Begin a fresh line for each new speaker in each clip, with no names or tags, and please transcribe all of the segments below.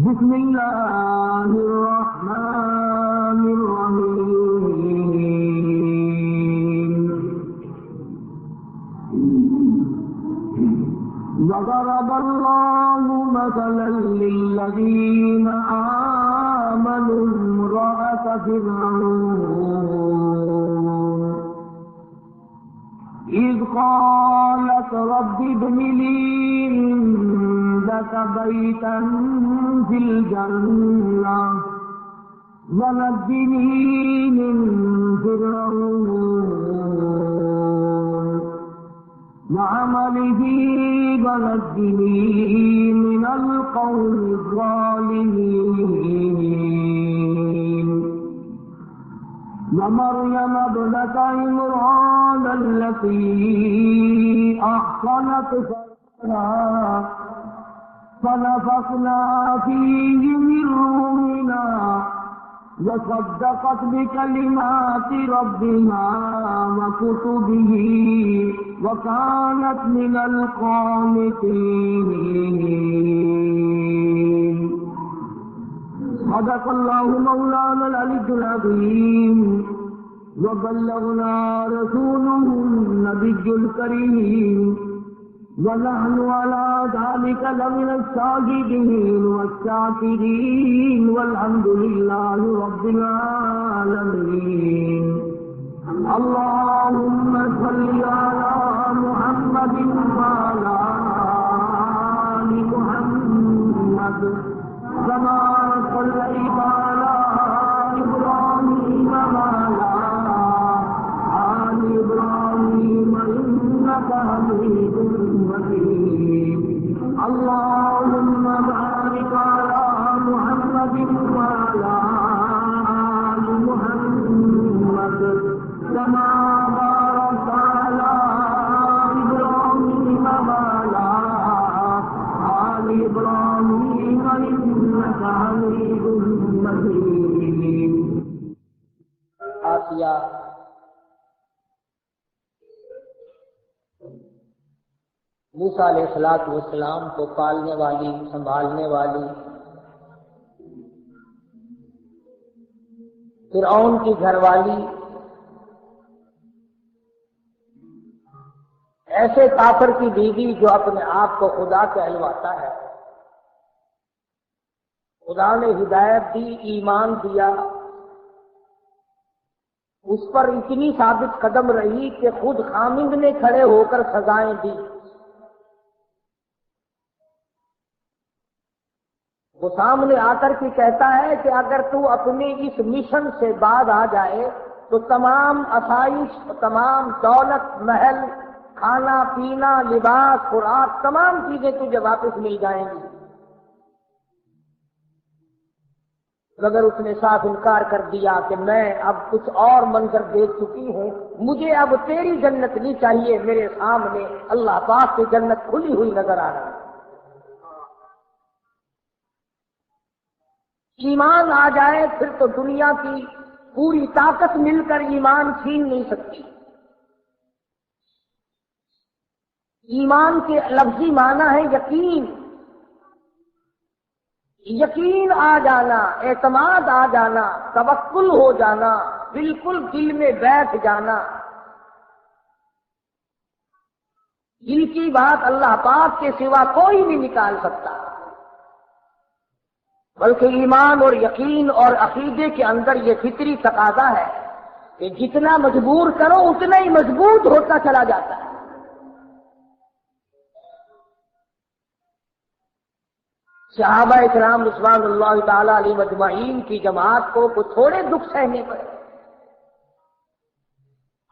بسم اللہ الرحمن الرحیم وضرب اللہ مثلا للذین آمنوا امرأة فرعون إذ قالت رب ابن لي عندك بيتا في الجنة ونجني من فرعون وعمله ونجني من القوم الظالمين ومريم ابنة عمران التي أحصنت فرجها فنفخنا فيه من روحنا وصدقت بكلمات ربها وكتبه وكانت من القانتين صدق الله مولانا العلي العظيم وبلغنا رسوله النبي الكريم ونحن على ذلك لمن الشاهدين والشاكرين والحمد لله رب العالمين اللهم صل على محمد وعلى آل محمد كما صليت على إبراهيم وعلى آل إبراهيم إنك حميد مجيد اللهم بارك على محمد وعلى آل محمد كما باركت على إبراهيم وعلى آل إبراهيم إنك حميد مجيد
آسیہ موسیٰ علیہ السلام کو پالنے والی، سنبھالنے والی، فرعون کی گھر والی، ایسے کافر کی بیوی جو اپنے آپ کو خدا کہلواتا ہے، خدا نے ہدایت دی، ایمان دیا، اس پر اتنی ثابت قدم رہی کہ خود خامند نے کھڑے ہو کر سزائیں دی۔ وہ سامنے آ کر کے کہتا ہے کہ اگر تو اپنے اس مشن سے بعد آ جائے تو تمام آسائش، تمام دولت، محل، کھانا پینا، لباس، خوراک، تمام چیزیں تجھے واپس مل جائیں گی۔ مگر اس نے صاف انکار کر دیا کہ میں اب کچھ اور منظر دیکھ چکی ہوں، مجھے اب تیری جنت نہیں چاہیے، میرے سامنے اللہ پاک کی جنت کھلی ہوئی نظر آ رہی ہے۔ ایمان آ جائے پھر تو دنیا کی پوری طاقت مل کر ایمان چھین نہیں سکتی۔ ایمان کے لفظی معنی ہے یقین، یقین آ جانا، اعتماد آ جانا، توکل ہو جانا، بالکل دل میں بیٹھ جانا۔ دل کی بات اللہ پاک کے سوا کوئی نہیں نکال سکتا، بلکہ ایمان اور یقین اور عقیدے کے اندر یہ فطری تقاضا ہے کہ جتنا مجبور کرو اتنا ہی مضبوط ہوتا چلا جاتا ہے۔ صحابہ اکرام رضوان اللہ تعالی علیہ مجمعین کی جماعت کو تھوڑے دکھ سہنے پڑے۔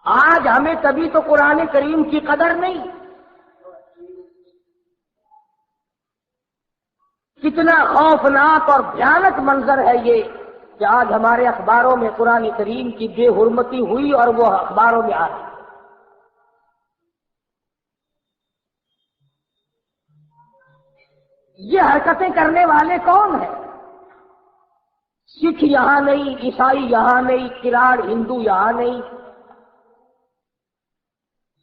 آج ہمیں کبھی تو قرآن کریم کی قدر نہیں، کتنا خوفناک اور بھیانک منظر ہے یہ کہ آج ہمارے اخباروں میں قرآن کریم کی بے حرمتی ہوئی اور وہ اخباروں میں آ رہی۔ یہ حرکتیں کرنے والے کون ہیں؟ سکھ یہاں نہیں، عیسائی یہاں نہیں، کراڑ ہندو یہاں نہیں،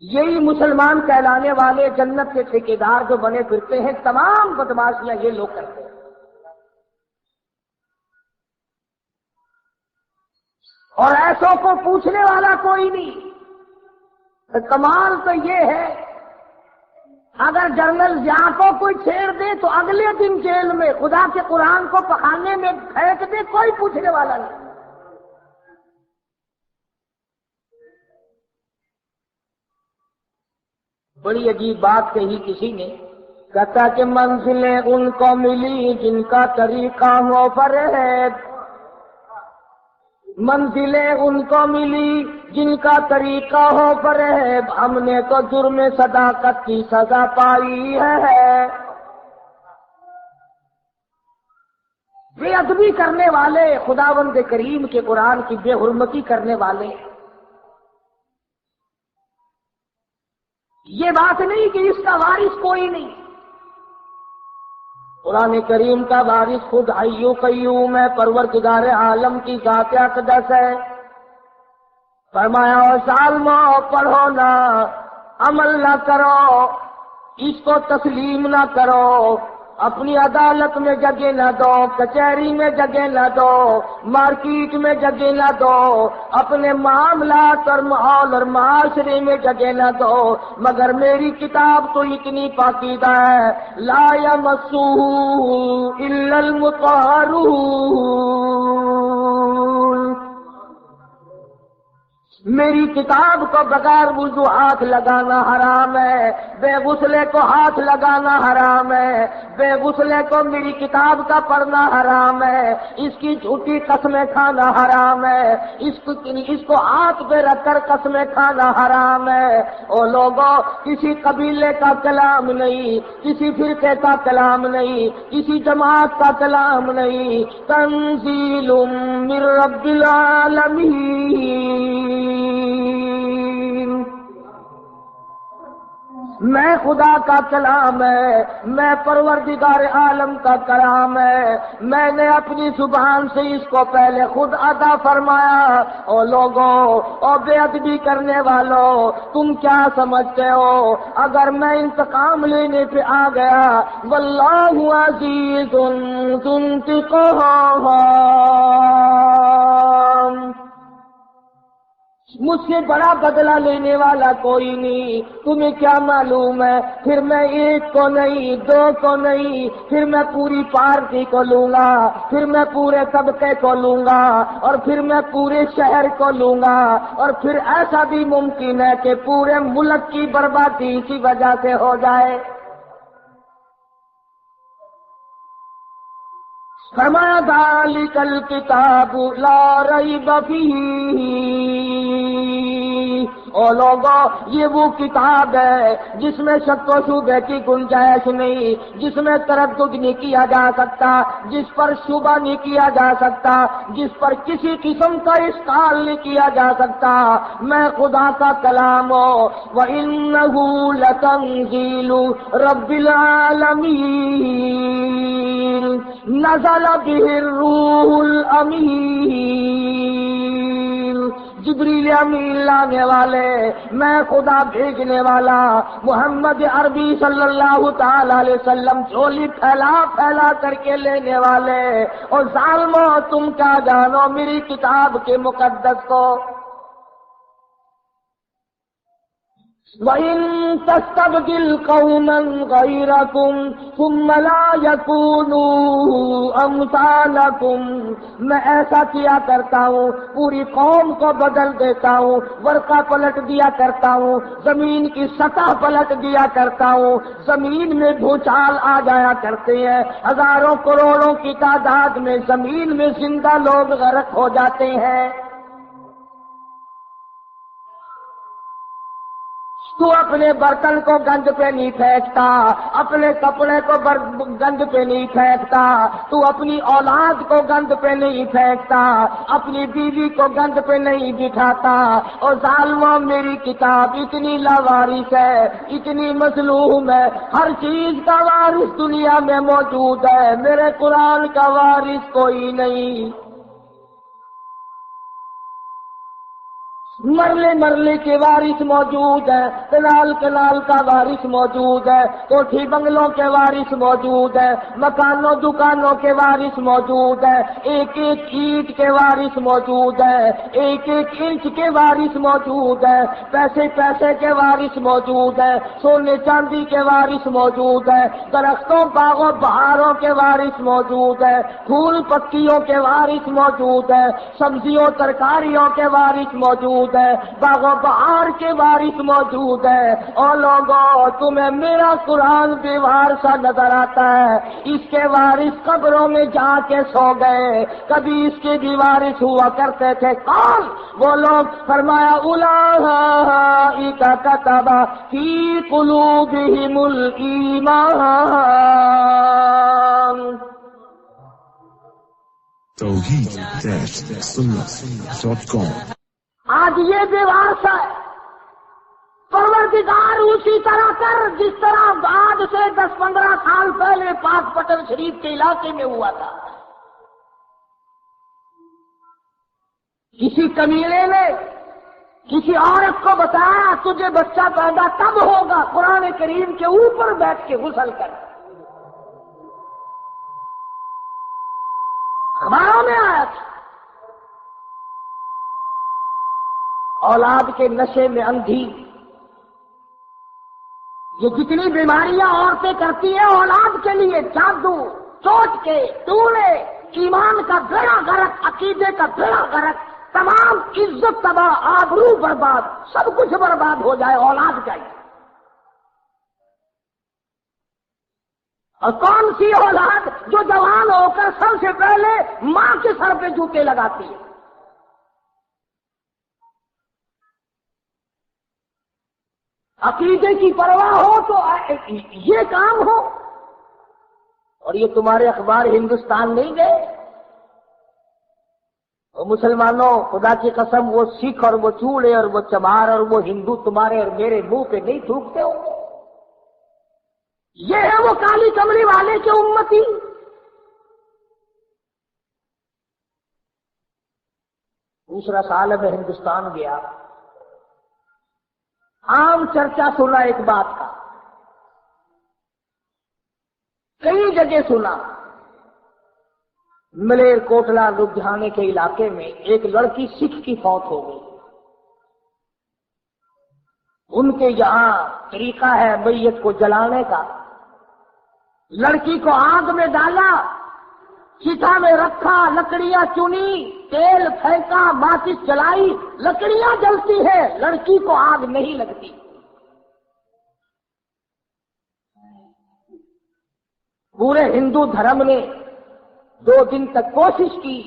یہی مسلمان کہلانے والے جنت کے ٹھیکیدار جو بنے پھرتے ہیں، تمام بدماشیاں یہ لوگ کرتے ہیں۔ اور ایسوں کو پوچھنے والا کوئی نہیں۔ کمال تو یہ ہے اگر جنرل ضیاء کو کوئی چھیڑ دے تو اگلے دن جیل میں خدا کے قرآن کو پخانے میں پھینک دے، کوئی پوچھنے والا نہیں۔ بڑی عجیب بات کہی کسی نے، کہتا کہ منزلیں ان کو ملی جن کا طریقہ ہو فریب، منزلیں ان کو ملی جن کا طریقہ ہو فریب، ہم نے تو جرم صداقت کی سزا پائی ہے۔ بے ادبی کرنے والے، خداوند کریم کے قرآن کی بے حرمتی کرنے والے، یہ بات نہیں کہ اس کا وارث کوئی نہیں۔ قرآن کریم کا وارث خود حی قیوم ہے، پروردگار عالم کی ذات اقدس ہے۔ فرمایا اور ظالمو پڑھو نہ، عمل نہ کرو، اس کو تسلیم نہ کرو، اپنی عدالت میں جگہ نہ دو، کچہری میں جگہ نہ دو، مارکیٹ میں جگہ نہ دو، اپنے معاملات اور ماحول اور معاشرے میں جگہ نہ دو، مگر میری کتاب تو اتنی پاکیزہ ہے، لا یمسہ الا المطہرون، میری کتاب کو بغیر وضو ہاتھ لگانا حرام ہے، بے غسلے کو ہاتھ لگانا حرام ہے، بے غسلے کو میری کتاب کا پڑھنا حرام ہے، اس کی جھوٹی قسمیں کھانا حرام ہے، اس کو ہاتھ پہ رکھ کر قسمیں کھانا حرام ہے۔ اور لوگوں، کسی قبیلے کا کلام نہیں، کسی فرقے کا کلام نہیں، کسی جماعت کا کلام نہیں، تنزیل من رب العالمین، میں خدا کا کلام ہے، میں پروردگار عالم کا کلام ہے، میں نے اپنی زبان سے اس کو پہلے خود ادا فرمایا۔ اور لوگوں، اور بے ادبی کرنے والوں، تم کیا سمجھتے ہو اگر میں انتقام لینے پہ آ گیا؟ واللہ عزیز ذو انتقام، مجھ سے بڑا بدلہ لینے والا کوئی نہیں۔ تمہیں کیا معلوم ہے، پھر میں ایک کو نہیں، دو کو نہیں، پھر میں پوری پارٹی کو لوں گا، پھر میں پورے طبقے کو لوں گا، اور پھر میں پورے شہر کو لوں گا، اور پھر ایسا بھی ممکن ہے کہ پورے ملک کی بربادی کی وجہ سے ہو جائے۔ فرمایا ذالک الکتاب لا ریب فیہ، او لوگوں، یہ وہ کتاب ہے جس میں شک و شبہ کی گنجائش نہیں، جس میں تردد نہیں کیا جا سکتا، جس پر شبہ نہیں کیا جا سکتا، جس پر کسی قسم کا اشکال نہیں کیا جا سکتا۔ میں خدا کا کلام ہوں، وَإِنَّهُ لَتَنزِيلُ رَبِّ الْعَالَمِينَ، نزل به الروح الامین، جبریل امین لانے والے، میں خدا بھیجنے والا محمد عربی صلی اللہ تعالی علیہ وسلم جھولی پھیلا پھیلا کر کے لینے والے۔ اور ظالمو، تم کیا جانو میری کتاب کے مقدس کو؟ وَإِن تَسْتَبْدِلْ قَوْمًا غَيْرَكُمْ ثُمَّ لَا يَكُونُوا أَمْثَالَكُمْ، میں ایسا کیا کرتا ہوں، پوری قوم کو بدل دیتا ہوں، ورقہ پلٹ دیا کرتا ہوں، زمین کی سطح پلٹ دیا کرتا ہوں، زمین میں بھوچال آ جایا کرتے ہیں، ہزاروں کروڑوں کی تعداد میں زمین میں زندہ لوگ غرق ہو جاتے ہیں۔ تو اپنے برتن کو گند پہ نہیں پھینکتا، اپنے کپڑے کو گند پہ نہیں پھینکتا، تو اپنی اولاد کو گند پہ نہیں پھینکتا، اپنی بیوی کو گند پہ نہیں بٹھاتا۔ اور ظالموں، میری کتاب اتنی لاوارث ہے، اتنی مظلوم ہے، ہر چیز کا وارث دنیا میں موجود ہے، میرے قرآن کا وارث کوئی نہیں۔ مرلے مرلے کے وارث موجود ہے، کنال کنال کا وارث موجود ہے، کوٹھی بنگلوں کے وارث موجود ہے، مکانوں دکانوں کے وارث موجود ہے، ایک ایک اینٹ کے وارث موجود ہے، ایک ایک انچ کے وارث موجود ہے، پیسے پیسے کے وارث موجود ہے، سونے چاندی کے وارث موجود ہے، درختوں باغوں بہاروں کے وارث موجود ہے، پھول پتیوں کے وارث موجود ہے، سبزیوں ترکاریوں کے وارث موجود ہے، باغ و بہار کے وارث موجود ہے۔ اور لوگوں، تمہیں میرا قرآن دیوار سا نظر آتا ہے، اس کے وارث قبروں میں جا کے سو گئے، کبھی اس کے بھی وارث ہوا کرتے تھے۔ کون وہ لوگ؟ فرمایا اولئک کتب فی قلوبہم الایمان۔
توحید-سنت.com
آج یہ دیوار سا ہے، پروردگار اسی طرح کر جس طرح آج سے 10-15 سال پہلے پاک پٹن شریف کے علاقے میں ہوا تھا۔ کسی کمینے نے کسی عورت کو بتایا تجھے بچہ پیدا تب ہوگا، قرآن کریم کے اوپر بیٹھ کے غسل کر، اخباروں میں آیا تھا۔ اولاد کے نشے میں اندھی، یہ جتنی بیماریاں عورتیں کرتی ہیں اولاد کے لیے، جادو، چوٹ کے ٹوڑے، ایمان کا بیڑا غرق، عقیدے کا بیڑا غرق، تمام عزت تباہ، آبرو برباد، سب کچھ برباد ہو جائے اولاد کا ہی۔ اور کون سی اولاد جو جوان ہو کر سب سے پہلے ماں کے سر پہ جوتے لگاتی ہے؟ عقیدے کی پرواہ ہو تو یہ کام ہو۔ اور یہ تمہارے اخبار ہندوستان نہیں گئے؟ وہ مسلمانوں، خدا کی قسم، وہ سکھ اور وہ چوڑے اور وہ چمار اور وہ ہندو تمہارے اور میرے منہ پہ نہیں تھوکتے ہوں گے؟ یہ ہے وہ کالی کملی والے کے امتی۔ دوسرا سال میں ہندوستان گیا، عام چرچا سنا ایک بات کا، کئی جگہ سنا۔ ملیر کوٹلا لدھیانے کے علاقے میں ایک لڑکی سکھ کی فوت ہو گئی۔ ان کے یہاں طریقہ ہے میت کو جلانے کا۔ لڑکی کو آگ میں ڈالا، چتا میں رکھا، لکڑیاں چنی، تیل پھینکا، ماچس جلائی، لکڑیاں جلتی ہے، لڑکی کو آگ نہیں لگتی۔ پورے ہندو دھرم نے 2 دن تک کوشش کی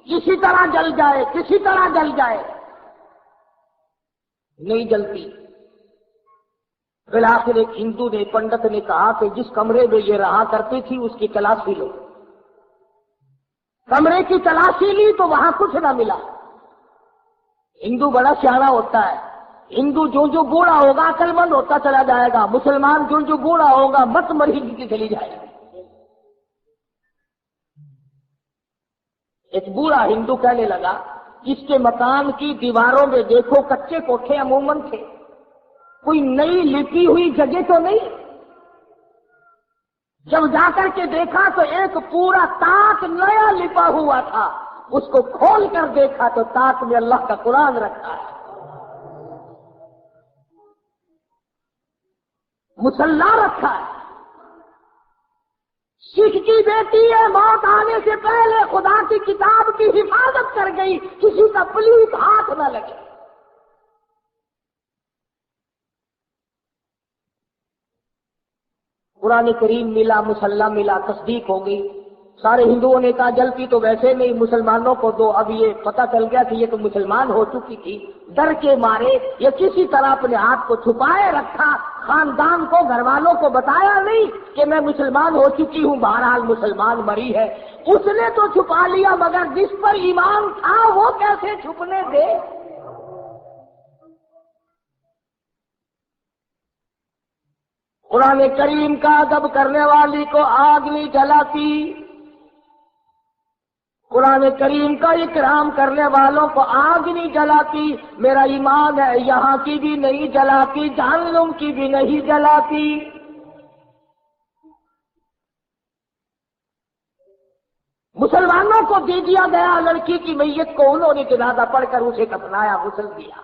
کسی طرح جل جائے، کسی طرح جل جائے، نہیں جلتی۔ بالآخر ایک ہندو نے، پنڈت نے کہا کہ جس کمرے میں یہ رہا کرتی تھی اس کی تلاشی لو۔ کمرے کی تلاشی لی تو وہاں کچھ نہ ملا۔ ہندو بڑا سیاڑا ہوتا ہے، ہندو جو جو بوڑھا ہوگا عقل مند ہوتا چلا جائے گا، مسلمان جو جو بوڑھا ہوگا مت مری کی چلی جائے گی۔ ایک بوڑھا ہندو کہنے لگا، اس کے مکان کی دیواروں میں دیکھو کچے کوٹھے عموماً تھے، کوئی نئی لپی ہوئی جگہ تو نہیں؟ جب جا کر کے دیکھا تو ایک پورا تاک نیا لپا ہوا تھا، اس کو کھول کر دیکھا تو تاک میں اللہ کا قرآن رکھا ہے، مصلی رکھا ہے۔ سکھ کی بیٹی ہے، موت آنے سے پہلے خدا کی کتاب کی حفاظت کر گئی، کسی کا پلیت ہاتھ نہ لگے۔ قرآن کریم ملا، مصلی ملا، تصدیق ہو گئی۔ سارے ہندوؤں نے کہا جلتی تو ویسے نہیں، مسلمانوں کو دو۔ اب یہ پتہ چل گیا کہ یہ تو مسلمان ہو چکی تھی، ڈر کے مارے یہ کسی طرح اپنے ہاتھ کو چھپائے رکھا، خاندان کو، گھر والوں کو بتایا نہیں کہ میں مسلمان ہو چکی ہوں، بہرحال مسلمان مری ہے۔ اس نے تو چھپا لیا، مگر جس پر ایمان تھا وہ کیسے چھپنے دے؟ قرآن کریم کا ادب کرنے والی کو آگ نہیں جلاتی، قرآن کریم کا اکرام کرنے والوں کو آگ نہیں جلاتی، میرا ایمان ہے یہاں کی بھی نہیں جلاتی، جہنم کی بھی نہیں جلاتی۔ مسلمانوں کو دے دیا گیا لڑکی کی میت کو، انہوں نے جنازہ پڑھ کر اسے کفنایا، غسل دیا۔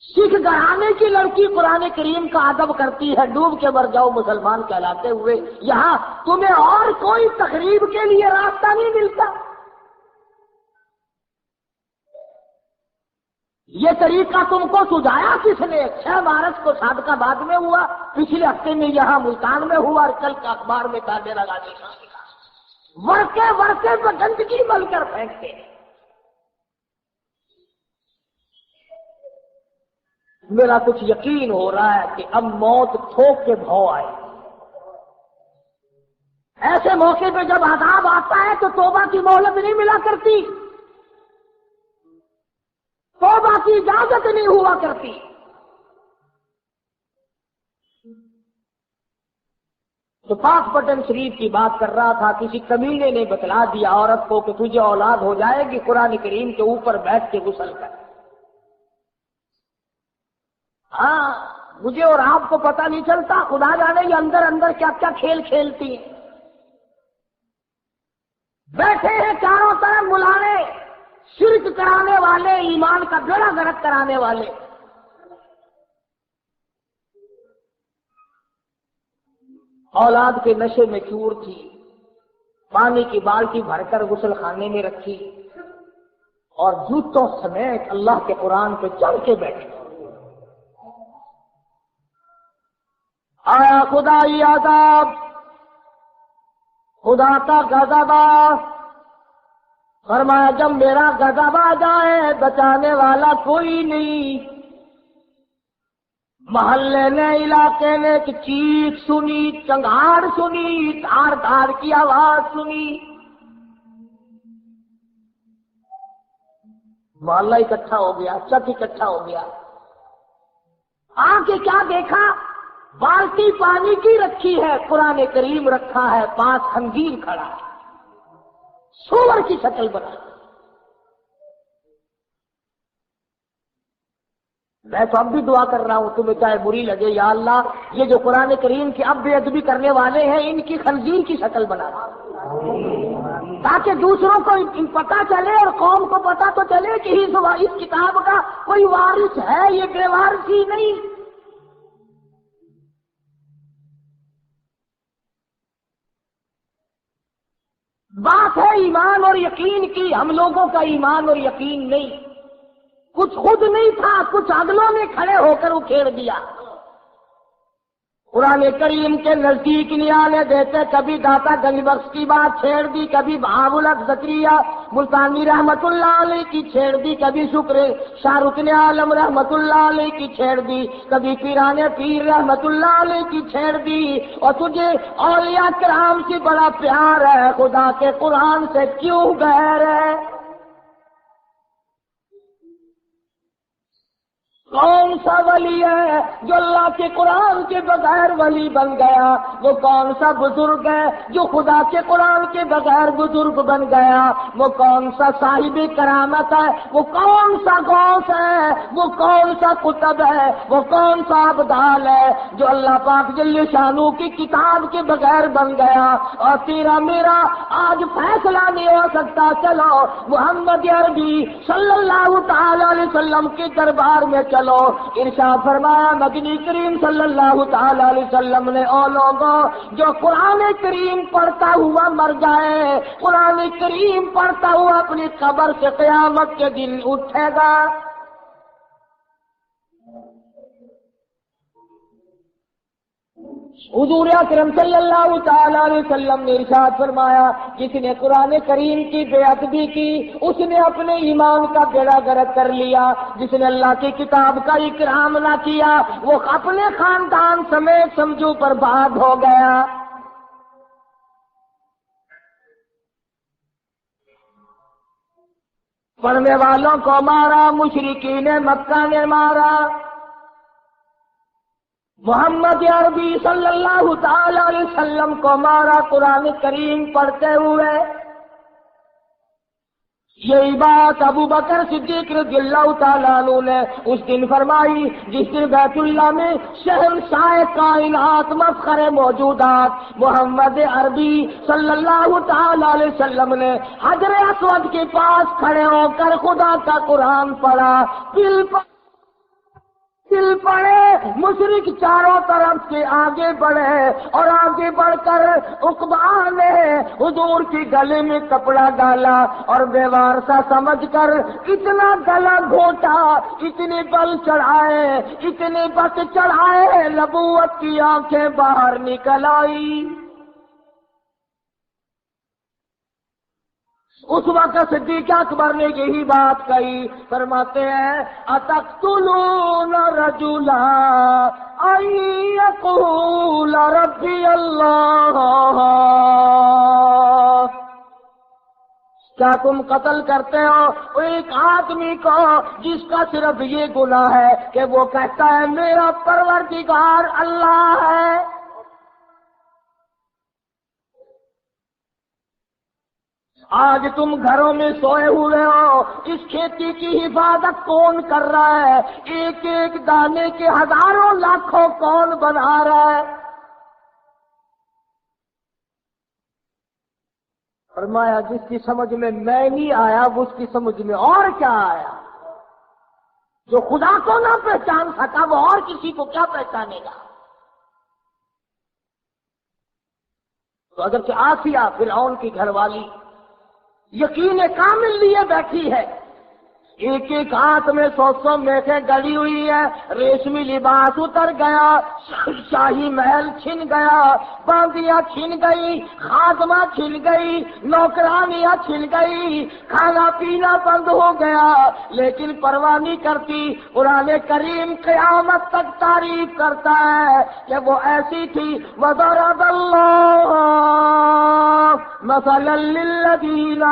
سکھ گھرانے کی لڑکی قرآن کریم کا ادب کرتی ہے، ڈوب کے مر جاؤ مسلمان کہلاتے ہوئے، یہاں تمہیں اور کوئی تقریب کے لیے راستہ نہیں ملتا۔ یہ طریقہ تم کو سجایا کس نے؟ 6 مارچ کو صادق آباد میں ہوا، پچھلے ہفتے میں یہاں ملتان میں ہوا، اور کل کا اخبار میں تھا ڈیرہ غازی خان کا۔ ورکے پہ گندگی مل کر پھینکتے ہیں۔ میرا کچھ یقین ہو رہا ہے کہ اب موت ٹھوک کے بھو آئے۔ ایسے موقع پہ جب عذاب آتا ہے تو توبہ کی مہلت نہیں ملا کرتی، توبہ کی اجازت نہیں ہوا کرتی۔ تو پاک پٹن شریف کی بات کر رہا تھا، کسی کمینے نے بتلا دیا عورت کو کہ تجھے اولاد ہو جائے گی، قرآن کریم کے اوپر بیٹھ کے غسل کر۔ ہاں، مجھے اور آپ کو پتہ نہیں چلتا، خدا جانے یہ اندر اندر کیا کیا کھیل کھیلتی ہیں۔ بیٹھے ہیں چاروں طرف ملانے، شرک کرانے والے، ایمان کا بیڑا غرق کرانے والے۔ اولاد کے نشے میں چور تھی، پانی کی بالٹی بھر کر غسل خانے میں رکھی، اور جوتوں سمیت اللہ کے قرآن پہ چڑھ کے بیٹھے۔ آیا خدائی عذاب، خدا کا غضب، فرمایا جب میرا غضب آ جائے بچانے والا کوئی نہیں۔ محلے نے، علاقے نے ایک چیخ سنی، چنگاڑ سنی، دھار دھار کی آواز سنی، محلہ اکٹھا ہو گیا، سب اکٹھا ہو گیا۔ آ کے کیا دیکھا؟ بالٹی پانی کی رکھی ہے، قرآن کریم رکھا ہے، 5 خنزیر کھڑا ہے، سور کی شکل بنا۔ میں تو اب بھی دعا کر رہا ہوں، تمہیں چاہے بری لگے، یا اللہ یہ جو قرآن کریم کی اب بے ادبی کرنے والے ہیں ان کی خنزیر کی شکل بنا، تاکہ دوسروں کو پتہ چلے اور قوم کو پتہ تو چلے کہ اس کتاب کا کوئی وارث ہے، یہ بے وارثی نہیں۔ بات ہے ایمان اور یقین کی، ہم لوگوں کا ایمان اور یقین نہیں، کچھ خود نہیں تھا، کچھ اگلوں نے کھڑے ہو کر اکھیڑ دیا۔ قرآن کریم کے نزدیک نہیں آنے دیتے، کبھی داتا گنج بخش کی بات چھیڑ دی، کبھی بہاء الحق زکریا ملتانی رحمت اللہ علیہ کی چھیڑ دی، کبھی شکر شاہ رکن عالم رحمت اللہ علیہ کی چھیڑ دی، کبھی پیران پیر رحمت اللہ علیہ کی چھیڑ دی۔ اور تجھے اولیاء کرام سے بڑا پیار ہے، خدا کے قرآن سے کیوں غیر ہے؟ کون سا ولی ہے جو اللہ کے قرآن کے بغیر ولی بن گیا؟ وہ کون سا بزرگ ہے جو خدا کے قرآن کے بغیر بزرگ بن گیا؟ وہ کون سا صاحب کرامت ہے؟ وہ کون سا غوث ہے؟ وہ کون سا قطب ہے؟ وہ کون سا ابدال ہے جو اللہ پاک جل شانو کی کتاب کے بغیر بن گیا؟ اور تیرا میرا آج فیصلہ نہیں ہو سکتا، چلو محمد عربی صلی اللہ تعالی علیہ وسلم کے دربار میں چلو۔ ارشاد فرمایا مدنی کریم صلی اللہ تعالی علیہ وسلم نے، او لوگوں جو قرآن کریم پڑھتا ہوا مر جائے، قرآن کریم پڑھتا ہوا اپنی قبر سے قیامت کے دن اٹھے گا۔ حضور اکرم صلی اللہ تعالی علیہ وسلم نے ارشاد فرمایا جس نے قرآن کریم کی بے ادبی کی اس نے اپنے ایمان کا بیڑا غرق کر لیا، جس نے اللہ کی کتاب کا اکرام نہ کیا وہ اپنے خاندان سمیت سمجھو برباد ہو گیا۔ پڑھنے والوں کو مارا، مشرکین مکہ نے مارا، محمد عربی صلی اللہ تعالی علیہ وسلم کو مارا قرآن کریم پڑھتے ہوئے۔ یہی بات ابو بکر صدیق رضی اللہ تعالیٰ عنہ نے اس دن فرمائی جس دن بیت اللہ میں شہنشاہ کائنات مفخر موجودات محمد عربی صلی اللہ تعالیٰ علیہ وسلم نے حجر اسود کے پاس کھڑے ہو کر خدا کا قرآن پڑھا، دل پڑے، مشرک چاروں طرف سے آگے بڑھے اور آگے بڑھ کر عقبہ نے حضور کی گلے میں کپڑا ڈالا اور بیوار سا سمجھ کر اتنا گلا گھونٹا، اتنے بل چڑھائے، اتنے بس چڑھائے، نبوت کی آنکھیں باہر نکل آئی۔ اس وقت صدیق اکبر نے یہی بات کہی، فرماتے ہیں اتقتلون رجلا ان یقول ربی اللہ، کیا تم قتل کرتے ہو ایک آدمی کو جس کا صرف یہ گناہ ہے کہ وہ کہتا ہے میرا پروردگار اللہ ہے؟ آج تم گھروں میں سوئے ہوئے ہو، اس کھیتی کی حفاظت کون کر رہا ہے؟ ایک ایک دانے کے ہزاروں لاکھوں کون بنا رہا ہے؟ فرمایا جس کی سمجھ میں نہیں آیا وہ اس کی سمجھ میں اور کیا آیا؟ جو خدا کو نہ پہچان سکا وہ اور کسی کو کیا پہچانے گا؟ تو اگرچہ آسیہ فرعون کی گھر والی یقین کامل لیے بیٹھی ہے، ایک ایک ہاتھ میں 100 میخیں گڑی ہوئی ہے، ریشمی لباس اتر گیا، شاہی محل چھن گیا، باندیاں چھن گئی، خادمہ چھن گئی، نوکرانیاں چھن گئی، کھانا پینا بند ہو گیا، لیکن پرواہ نہیں کرتی۔ قرآن کریم قیامت تک تعریف کرتا ہے کہ وہ ایسی تھی، وَضَرَبَ اللَّهُ مَثَلًا لِّلَّذِينَ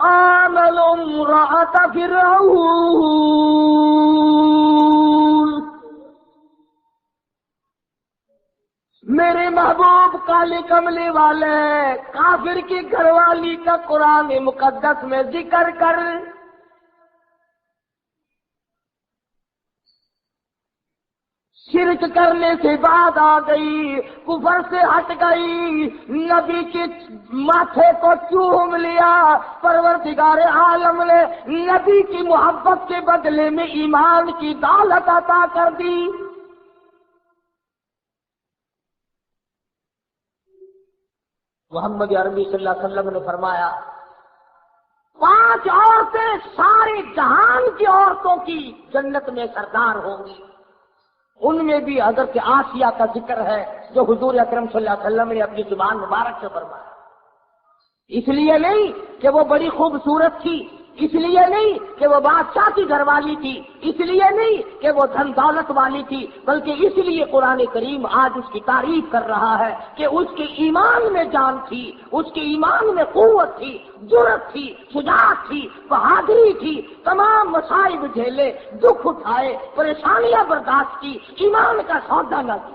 آمَنُوا امْرَأَتَ فِرْعَوْنَ، میرے محبوب کالی کملی والے کافر کی گھر والی کا قرآن مقدس میں ذکر کر، شرک کرنے سے بعد آ گئی، کفر سے ہٹ گئی، نبی کے ماتھے کو چوم لیا، پروردگار عالم نے نبی کی محبت کے بدلے میں ایمان کی دولت عطا کر دی۔ محمد عربی صلی اللہ علیہ وسلم نے فرمایا 5 عورتیں سارے جہان کی عورتوں کی جنت میں سردار ہوں گی، ان میں بھی حضرت آسیہ کا ذکر ہے جو حضور اکرم صلی اللہ علیہ وسلم نے اپنی زبان مبارک سے فرمایا۔ اس لیے نہیں کہ وہ بڑی خوبصورت تھی، اس لیے نہیں کہ وہ بادشاہ کی گھر والی تھی، اس لیے نہیں کہ وہ دھن دولت والی تھی، بلکہ اس لیے قرآن کریم آج اس کی تعریف کر رہا ہے کہ اس کے ایمان میں جان تھی، اس کے ایمان میں قوت تھی، جرأت تھی، شجاعت تھی، بہادری تھی، تمام مصائب جھیلے، دکھ اٹھائے، پریشانیاں برداشت کی، ایمان کا سودا نہ کیا۔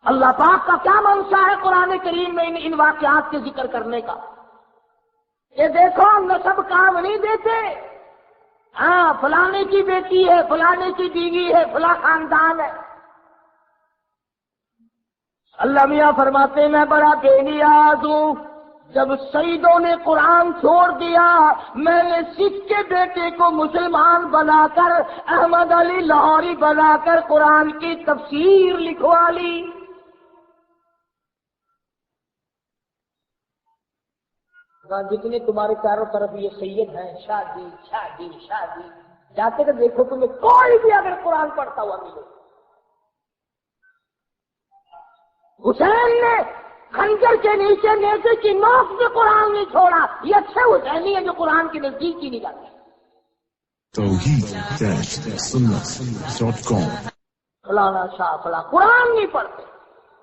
اللہ پاک کا کیا منشا ہے قرآن کریم میں ان واقعات کے ذکر کرنے کا؟ یہ دیکھو نسب کام نہیں دیتے، ہاں فلانے کی بیٹی ہے، فلانے کی بیوی ہے، فلاں خاندان ہے۔ اللہ میاں فرماتے ہیں میں بڑا بے نیاز ہوں، جب سیدوں نے قرآن چھوڑ دیا میں نے سکھ کے بیٹے کو مسلمان بنا کر، احمد علی لاہوری بنا کر قرآن کی تفسیر لکھوا لی۔ جتنے تمہارے چاروں طرف یہ سید ہیں، شادی شادی شادی، جاتے کہ دیکھو تمہیں کوئی بھی اگر قرآن پڑھتا ہوا ملے۔ حسین نے خنجر کے نیچے نیزے کی نوک میں قرآن نہیں چھوڑا، یہ اچھے حسینی ہے جو قرآن کے نزدیک ہی نہیں جاتے۔
توحید-سنت.com
فلانا شاہ فلاں قرآن نہیں پڑھتے،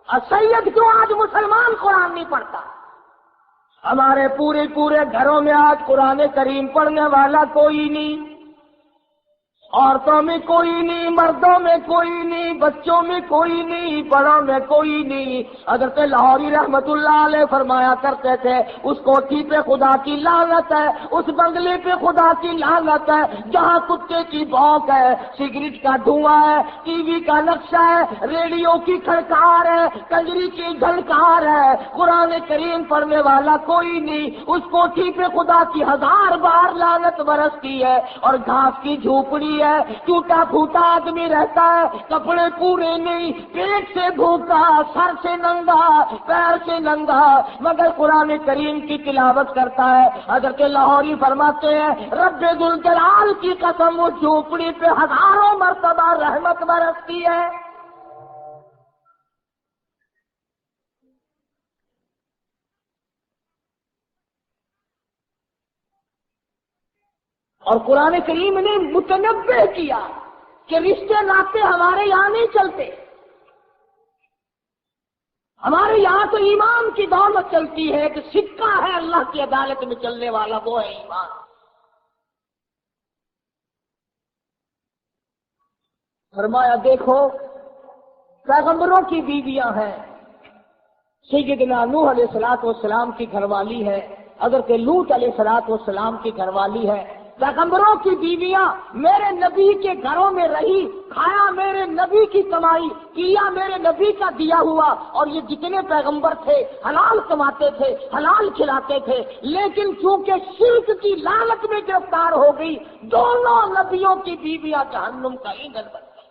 اور سید کیوں آج مسلمان قرآن نہیں پڑھتا؟ ہمارے پورے گھروں میں آج قرآن کریم پڑھنے والا کوئی نہیں، عورتوں میں کوئی نہیں، مردوں میں کوئی نہیں، بچوں میں کوئی نہیں، بڑوں میں کوئی نہیں۔ حضرت لاہوری رحمت اللہ علیہ فرمایا کرتے تھے اس کوٹھی پہ خدا کی لعنت ہے، اس بنگلے پہ خدا کی لعنت ہے جہاں کتے کی بھونک ہے، سگریٹ کا دھواں ہے، ٹی وی کا نقشہ ہے، ریڈیو کی کھڑکار ہے، کنجری کی جھنکار ہے، قرآن کریم پڑھنے والا کوئی نہیں۔ اس کوٹھی پہ خدا کی 1000 بار لعنت برستی ہے۔ اور گھاس کی جھوپڑی ہے، ٹوٹا پھوٹا آدمی رہتا ہے، کپڑے پورے نہیں، پیٹ سے بھوکا، سر سے ننگا، پیر سے ننگا، مگر قرآن کریم کی تلاوت کرتا ہے۔ حضرت لاہوری فرماتے ہیں رب ذوالجلال کی قسم اس جھوپڑی پہ 1000 مرتبہ رحمت برستی ہے۔ اور قرآن کریم نے متنبہ کیا کہ رشتے ناطے ہمارے یہاں نہیں چلتے، ہمارے یہاں تو ایمان کی دولت چلتی ہے کہ سکہ ہے اللہ کی عدالت میں چلنے والا، وہ ہے ایمان۔ فرمایا دیکھو پیغمبروں کی بیویاں ہیں، سیدنا نوح علیہ الصلوۃ والسلام کی گھر والی ہے، حضرت لوط علیہ الصلوۃ والسلام کی گھر والی ہے۔ پیغمبروں کی بیویاں میرے نبی کے گھروں میں رہی، کھایا میرے نبی کی کمائی، کیا میرے نبی کا دیا ہوا، اور یہ جتنے پیغمبر تھے حلال کماتے تھے، حلال کھلاتے تھے، لیکن چونکہ شرک کی لعنت میں گرفتار ہو گئی، دونوں نبیوں کی بیویاں جہنم کا ایندھن بن گئی۔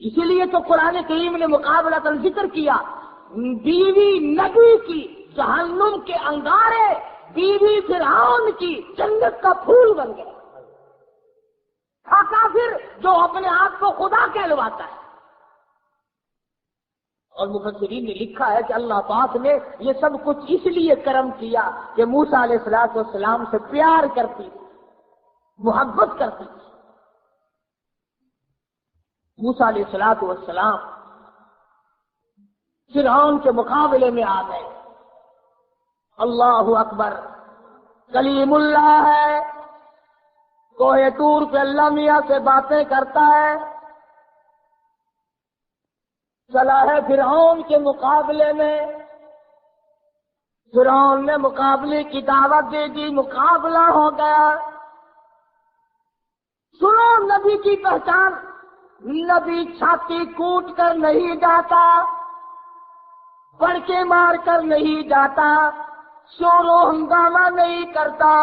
اسی لیے تو قرآن کریم نے مقابلہ ذکر کیا، بیوی نبی کی جہنم کے انگارے، بیوی فرعون کی جنت کا پھول بن گیا۔ کافر جو اپنے آپ کو خدا کہلواتا ہے۔ اور مفسرین نے لکھا ہے کہ اللہ پاک نے یہ سب کچھ اس لیے کرم کیا کہ موسیٰ علیہ الصلوۃ والسلام سے پیار کرتی، محبت کرتی۔ موسیٰ علیہ الصلوۃ والسلام فرعون کے مقابلے میں آ گئے۔ اللہ اکبر، کلیم اللہ ہے، کوہ طور پہ اللہ میاں سے باتیں کرتا ہے، چلا ہے فرعون کے مقابلے میں۔ فرعون نے مقابلے کی دعوت دے دی، مقابلہ ہو گیا۔ سنو نبی کی پہچان، نبی چھاتی کوٹ کر نہیں جاتا، پڑکے مار کر نہیں جاتا، شور و ہنگامہ نہیں کرتا۔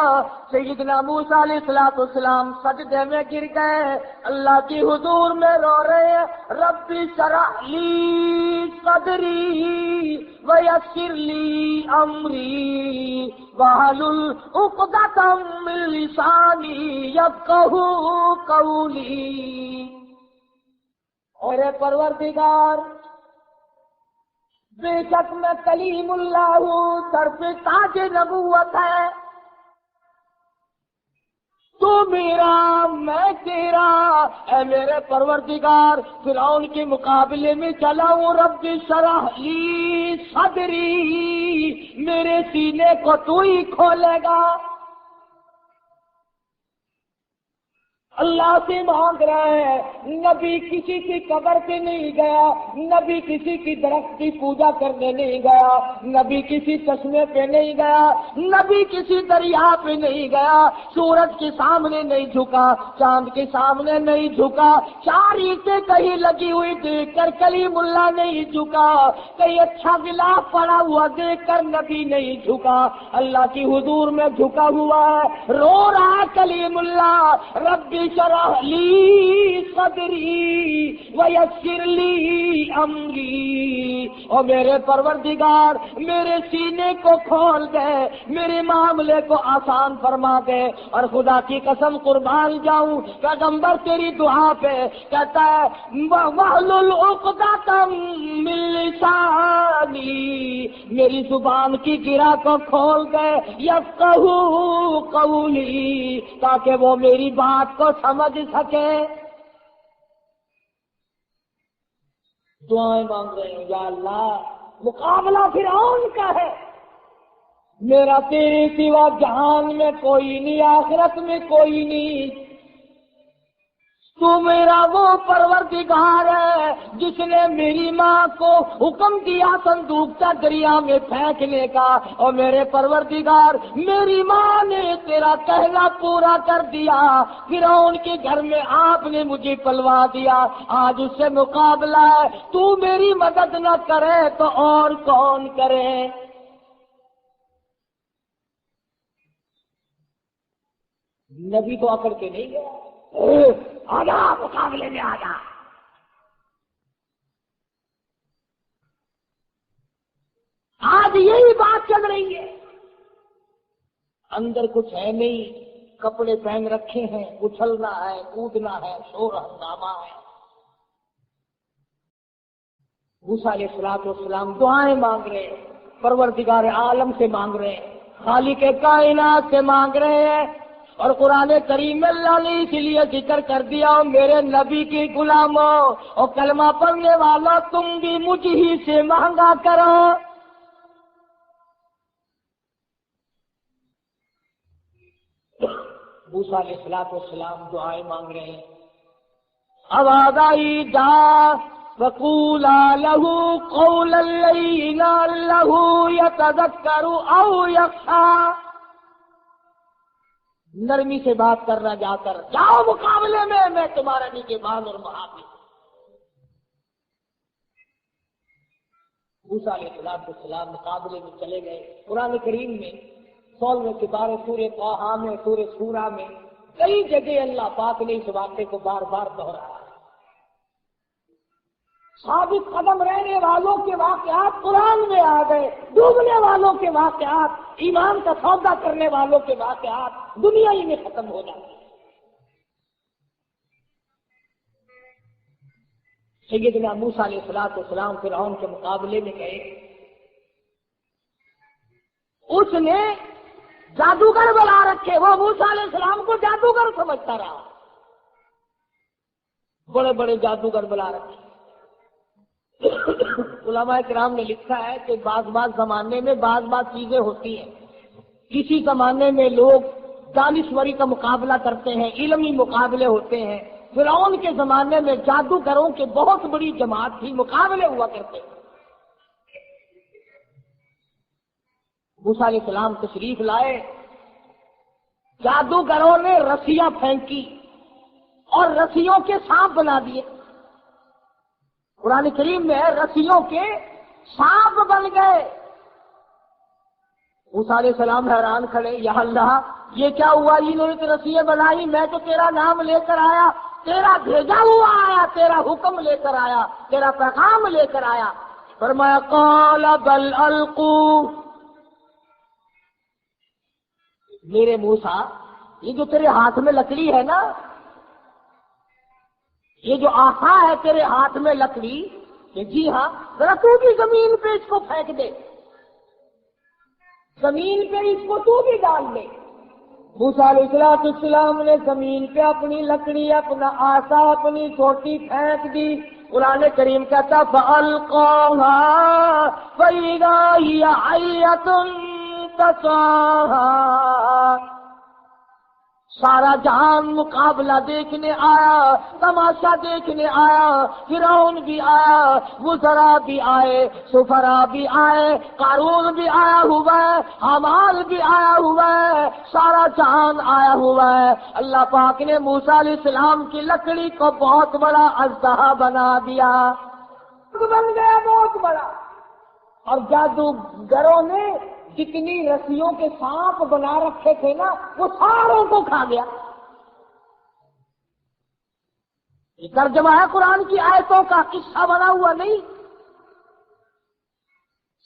سیدنا موسیٰ علیہ الصلوۃ والسلام سجدے میں گر گئے، اللہ کی حضور میں رو رہے ہیں، رب اشرح لی صدری ویسر لی امری واحلل عقدۃ من لسانی یفقہوا قولی۔ اے پروردگار، بے شک میں کلیم اللہ ہوں، سر پہ تاج نبوت ہے، تو میرا میں تیرا، اے میرے پروردگار فرعون کے مقابلے میں چلا ہوں، رب اشرح لی صدری، میرے سینے کو تو ہی کھولے گا۔ اللہ سے مانگ رہے ہیں۔ نبی کسی کی قبر پہ نہیں گیا، نبی کسی کی درخت کی پوجا کرنے نہیں گیا، نبی کسی چشمے پہ نہیں گیا، نبی کسی دریا پہ نہیں گیا، سورج کے سامنے نہیں جھکا، چاند کے سامنے نہیں جھکا، چار اینٹیں کہیں لگی ہوئی دیکھ کر کلیم اللہ نہیں جھکا، کہیں اچھا غلاف پڑا ہوا دیکھ کر نبی نہیں جھکا، اللہ کی حضور میں جھکا ہوا ہے، رو رہا کلیم اللہ، رب اشرح لی صدری ویسر لی امری، اور میرے پروردگار میرے سینے کو کھول دے، میرے معاملے کو آسان فرما دے۔ اور خدا کی قسم قربان جاؤں، پیغمبر تیری دعا پہ کہتا ہے واحلل عقدۃ من لسانی، میری زبان کی گرہ کو کھول دے، یفقہوا قولی، تاکہ وہ میری بات کو سمجھ سکے۔ دعائیں مانگ رہے ہیں، یا اللہ مقابلہ فرعون کا ہے، میرا تیرے سوا جہان میں کوئی نہیں، آخرت میں کوئی نہیں، تو میرا وہ پروردگار ہے جس نے میری ماں کو حکم دیا صندوق کا دریا میں پھینکنے کا، اور میرے پروردگار میری ماں نے تیرا کہنا پورا کر دیا، فرعون کے گھر میں آپ نے مجھے پلوا دیا، آج اس سے مقابلہ ہے، تو میری مدد نہ کرے تو اور کون کرے؟ نبی تو اکڑ کے نہیں گیا، آجا مقابلے میں آجا۔ آج یہی بات چل رہی ہے، اندر کچھ ہے نہیں، کپڑے پہن رکھے ہیں، اچھلنا ہے، کودنا ہے، شور ہنگامہ ہے۔ موسیٰ علیہ السلام دعائیں مانگ رہے ہیں، پروردگار عالم سے مانگ رہے ہیں، خالق کائنات سے مانگ رہے ہیں، اور قرآن کریم میں اللہ نے اس لیے ذکر کر دیا، میرے نبی کی غلاموں اور کلمہ پڑھنے والا تم بھی مجھ ہی سے مانگا کرو۔ موسیٰ علیہ السلام دعائیں مانگ رہے ہیں، آواز آئی جا وقولا لہو قولا لینا لہو یتذکر او یخشی، نرمی سے بات کرنا، جا کر جاؤ مقابلے میں تمہارا نگہبان اور محافظ۔ موسیٰ علیہ السلام مقابلے میں چلے گئے۔ قرآن کریم میں 16 سپارے سورہ طٰہٰ میں، سورہ شورى میں کئی جگہ اللہ پاک نے اس واقعے کو بار بار دہرایا۔ ثابت قدم رہنے والوں کے واقعات قرآن میں آ گئے، ڈوبنے والوں کے واقعات، ایمان کا سودا کرنے والوں کے واقعات دنیا ہی میں ختم ہو جاتے ہیں۔ سیدنا موسیٰ علیہ السلام فرعون کے مقابلے میں گئے، اس نے جادوگر بلا رکھے، وہ موسیٰ علیہ السلام کو جادوگر سمجھتا رہا، بڑے بڑے جادوگر بلا رکھے۔ علماء کرام نے لکھا ہے کہ بعض زمانے میں بعض چیزیں ہوتی ہیں، کسی زمانے میں لوگ دانشوری کا مقابلہ کرتے ہیں، علمی مقابلے ہوتے ہیں۔ فرعون کے زمانے میں جادوگروں کے بہت بڑی جماعت تھی، مقابلے ہوا کرتے ہیں۔ موسیٰ علیہ السلام تشریف لائے، جادوگروں نے رسیاں پھینکی اور رسیوں کے سانپ بنا دیے۔ قرآن کریم میں رسیوں کے سانپ بن گئے۔ موسیٰ علیہ السلام حیران کھڑے، یا اللہ یہ کیا ہوا؟ انہوں نے تو رسیاں بنائی، میں تو تیرا نام لے کر آیا، تیرا بھیجا ہوا آیا، تیرا حکم لے کر آیا، تیرا پیغام لے کر آیا۔ فرمایا قال بل القوا، میرے موسیٰ یہ جو تیرے ہاتھ میں لکڑی ہے نا، یہ جو آسا ہے تیرے ہاتھ میں لکڑی، کہ جی ہاں، ذرا تو بھی زمین پہ اس کو پھینک دے، زمین پہ اس کو تو بھی ڈال دے۔ موسیٰ علیہ السلام نے زمین پہ اپنی لکڑی، اپنا آسا، اپنی چھوٹی پھینک دی۔ قرآن کریم کہتا فَأَلْقَاهَا فَإِذَا هِيَ حَيَّةٌ تَسْعَىٰ، سارا جہان مقابلہ دیکھنے آیا، تماشا دیکھنے آیا، فرعون بھی آیا، وزراء بھی آئے، سفراء بھی آئے، قارون بھی آیا ہوا ہے، حامان بھی آیا ہوا ہے، سارا جہان آیا ہوا ہے۔ اللہ پاک نے موسیٰ علیہ السلام کی لکڑی کو بہت بڑا اژدہا بنا دیا، بن گیا بہت بڑا، اور جادوگروں نے جتنی رسیوں کے سانپ بنا رکھے تھے نا، وہ ساروں کو کھا گیا۔ یہ ترجمہ ہے قرآن کی آیتوں کا، قصہ بنا ہوا نہیں۔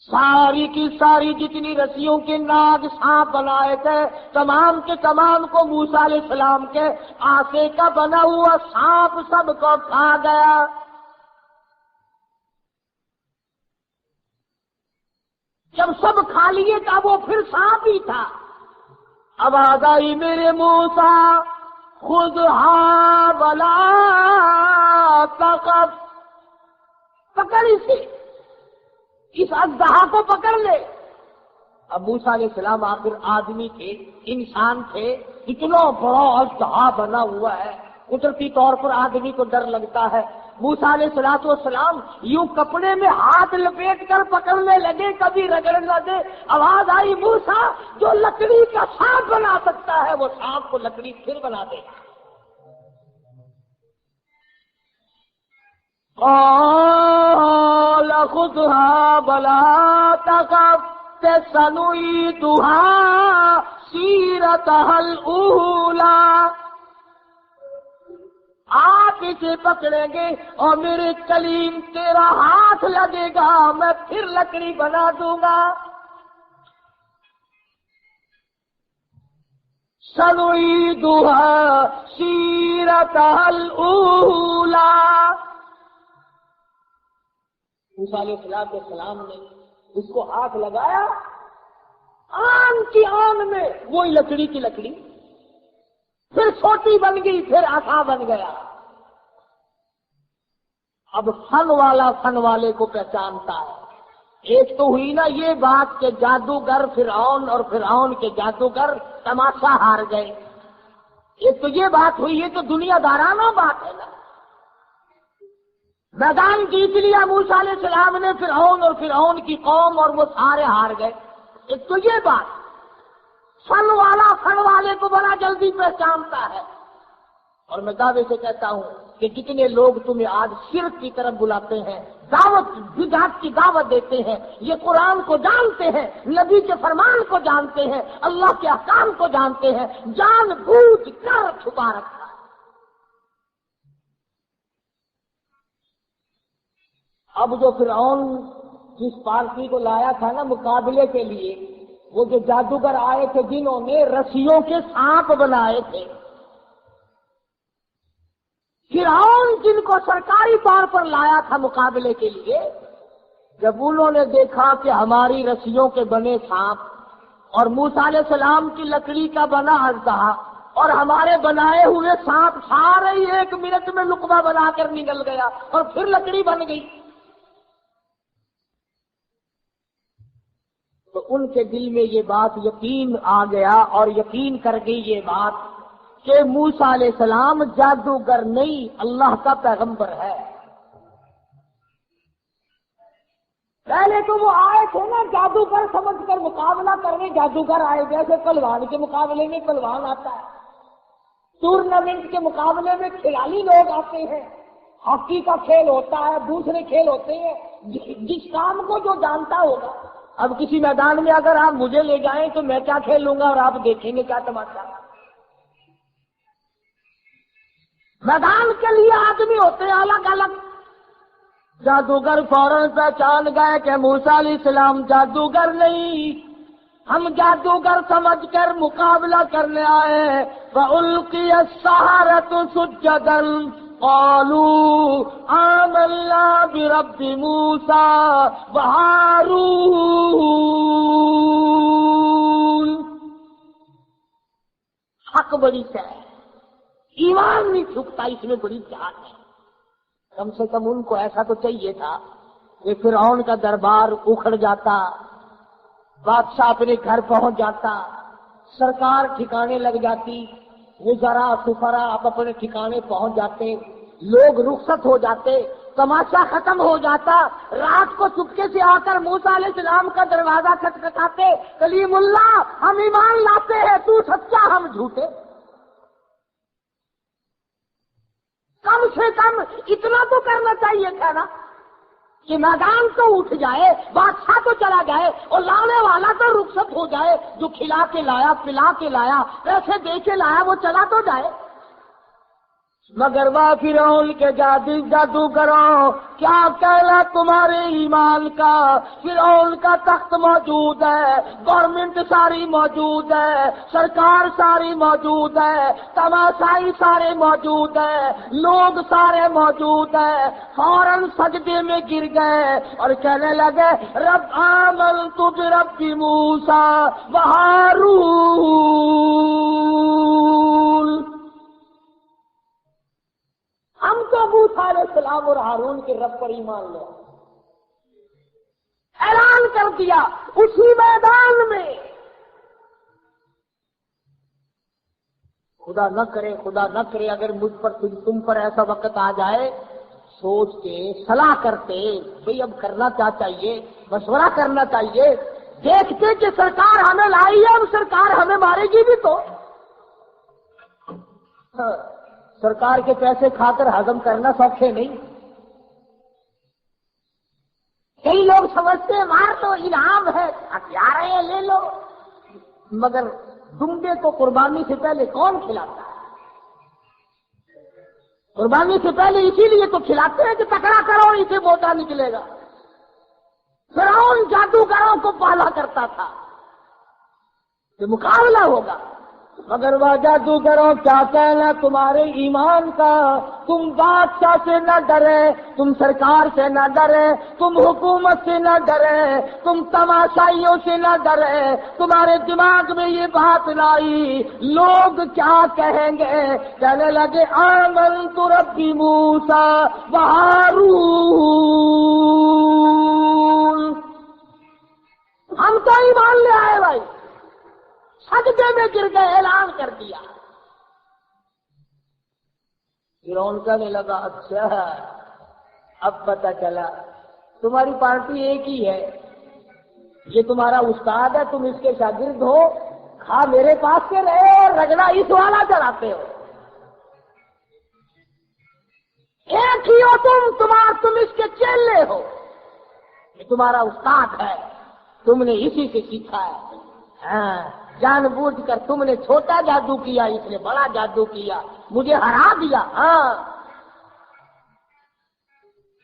ساری کی ساری جتنی رسیوں کے ناگ سانپ بنائے تھے، تمام کے تمام کو موسیٰ علیہ السلام کے آسے کا بنا ہوا سانپ سب کو کھا گیا۔ جب سب کھا لیے تھا وہ پھر سانپ ہی تھا۔ آواز آئی میرے موسیٰ خذھا ولا تخف، پکڑ اسے، اس اژدہا کو پکڑ لے اب موسیٰ علیہ السلام آخر آدمی تھے، انسان تھے، اتنا بڑا اژدہا بنا ہوا ہے، قدرتی طور پر آدمی کو ڈر لگتا ہے۔ موسیٰ علیہ السلام یوں کپڑے میں ہاتھ لپیٹ کر پکڑنے لگے، کبھی رگڑ نہ دے، آواز آئی موسیٰ جو لکڑی کا سانپ بنا سکتا ہے وہ سانپ کو لکڑی پھر بنا دے۔ قال خذها ولا تخف سنعيدها سيرتها الأولى، آپ اسے پکڑیں گے اور میرے کلیم تیرا ہاتھ لگے گا، میں پھر لکڑی بنا دوں گا۔ سنعيدها سيرتها الأولى۔ موسیٰ علیہ السلام نے اس کو ہاتھ لگایا، آن کی آن میں وہی لکڑی کی لکڑی، پھر چھوٹی بن گئی، پھر عصا بن گیا۔ اب فن والا فن والے کو پہچانتا ہے۔ ایک تو ہوئی نا یہ بات کہ جادوگر فرعون اور فرعون کے جادوگر تماشا ہار گئے، ایک تو یہ بات ہوئی، یہ تو دنیا دارانہ بات ہے نا۔ میدان جیت لیا موسیٰ علیہ السلام نے، فرعون اور فرعون کی قوم، اور وہ سارے ہار گئے۔ ایک تو یہ بات، فن والا فن والے کو بڑا جلدی پہچانتا ہے۔ اور میں دعوے سے کہتا ہوں کہ جتنے لوگ تمہیں آج شرک کی طرف بلاتے ہیں، دعوت بدعت کی دعوت دیتے ہیں، یہ قرآن کو جانتے ہیں، نبی کے فرمان کو جانتے ہیں، اللہ کے احکام کو جانتے ہیں، جان بوجھ کر چھپا رکھا ہے۔ اب جو فرعون جس پارٹی کو لایا تھا نا مقابلے کے لیے، وہ جو جادوگر آئے تھے جنہوں نے رسیوں کے سانپ بنائے تھے، فرعون جن کو سرکاری طور پر لایا تھا مقابلے کے لیے، جب انہوں نے دیکھا کہ ہماری رسیوں کے بنے سانپ اور موسیٰ علیہ السلام کی لکڑی کا بنا اژدہا اور ہمارے بنائے ہوئے سانپ سارے ہی 1 منٹ میں لقمہ بنا کر نکل گیا اور پھر لکڑی بن گئی، تو ان کے دل میں یہ بات یقین آ گیا اور یقین کر گئی یہ بات کہ موسیٰ علیہ السلام جادوگر نہیں، اللہ کا پیغمبر ہے۔ پہلے تو وہ آئے تھے نا جادوگر سمجھ کر مقابلہ کرنے، جادوگر آئے جیسے پہلوان کے مقابلے میں پہلوان آتا ہے، ٹورنامنٹ کے مقابلے میں کھلاڑی لوگ آتے ہیں، ہاکی کا کھیل ہوتا ہے، دوسرے کھیل ہوتے ہیں، جس کام کو جو جانتا ہوگا۔ اب کسی میدان میں اگر آپ مجھے لے جائیں تو میں کیا کھیل لوں گا اور آپ دیکھیں گے کیا تماشا۔ میدان کے لیے آدمی ہوتے ہیں الگ الگ۔ جادوگر فوراً پہچان گئے کہ موسیٰ علیہ السلام جادوگر نہیں، ہم جادوگر سمجھ کر مقابلہ کرنے آئے۔ وَأُلْقِيَ السَّحَرَةُ سُجَّدًا قالوا آمنا برب موسیٰ وہارون۔ حق بڑی سے ہے، ایمان نہیں چھپتا، اس میں بڑی جان ہے۔ کم سے کم ان کو ایسا تو چاہیے تھا کہ فرعون کا دربار اکھڑ جاتا، بادشاہ اپنے گھر پہنچ جاتا، سرکار ٹھکانے لگ جاتی، وزراء سفراء اب اپنے ٹھکانے پہنچ جاتے، لوگ رخصت ہو جاتے، تماشا ختم ہو جاتا، رات کو چپکے سے آ کر موسیٰ علیہ السلام کا دروازہ کھٹکھٹاتے، کلیم اللہ ہم ایمان لاتے ہیں، تو سچا ہم جھوٹے۔ کم سے کم اتنا تو کرنا چاہیے تھا نا کہ میدان تو اٹھ جائے، بادشاہ تو چلا جائے اور لانے والا تو رخصت ہو جائے، جو کھلا کے لایا، پلا کے لایا، پیسے دے کے لایا، وہ چلا تو جائے۔ مگر وہ فرعون کے جادوگروں کیا کہنا تمہارے ایمان کا؟ فرعون کا تخت موجود ہے، گورنمنٹ ساری موجود ہے، سرکار ساری موجود ہے، تماشائی سارے موجود ہے، لوگ سارے موجود ہیں، فوراً سجدے میں گر گئے اور کہنے لگے رب آمنت برب موسیٰ وہارون۔ ہم تو موسیٰ علیہ السلام اور ہارون کے رب پر ایمان لے، اعلان اعلان کر دیا اسی میدان میں. خدا نہ کرے اگر مجھ پر تم پر ایسا وقت آ جائے، سوچ کے صلاح کرتے بھئی اب کرنا کیا چاہیے، مشورہ کرنا چاہیے. دیکھتے کہ سرکار ہمیں لائی ہے، اب سرکار ہمیں مارے گی بھی تو سرکار کے پیسے کھا کر ہضم کرنا سوکھے نہیں. کئی لوگ سمجھتے ہیں مار لو انعام ہے، ہتھیار ہے لے لو، مگر دمبے کو قربانی سے پہلے کون کھلاتا ہے؟ قربانی سے پہلے اسی لیے تو کھلاتے ہیں کہ تکڑا کرو اسے موٹا نکلے گا. فرعون جادوگروں کو پالا کرتا تھا کہ مقابلہ ہوگا، مگر وہ جادوگروں کیا کہنا تمہارے ایمان کا. تم بادشاہ سے نہ ڈرے، تم سرکار سے نہ ڈرے، تم حکومت سے نہ ڈرے، تم تماشائیوں سے نہ ڈرے. تمہارے دماغ میں یہ بات نہ آئی لوگ کیا کہیں گے. کہنے لگے آمنت ربی موسیٰ و ہارون، ہم تو ایمان لے آئے بھائی. سجدے میں گر گئے، اعلان کر دیا. فرعون کہنے لگا اچھا اب پتہ چلا تمہاری پارٹی ایک ہی ہے، یہ تمہارا استاد ہے، تم اس کے شاگرد ہو، کھا میرے پاس سے رہے اور رگڑا اس والا چلاتے ہو. ایک ہی ہو تم اس کے چیلے ہو، یہ تمہارا استاد ہے، تم نے اسی سے سیکھا ہے. ہاں جان بوجھ کر تم نے چھوٹا جادو کیا، اس نے بڑا جادو کیا، مجھے ہرا دیا. ہاں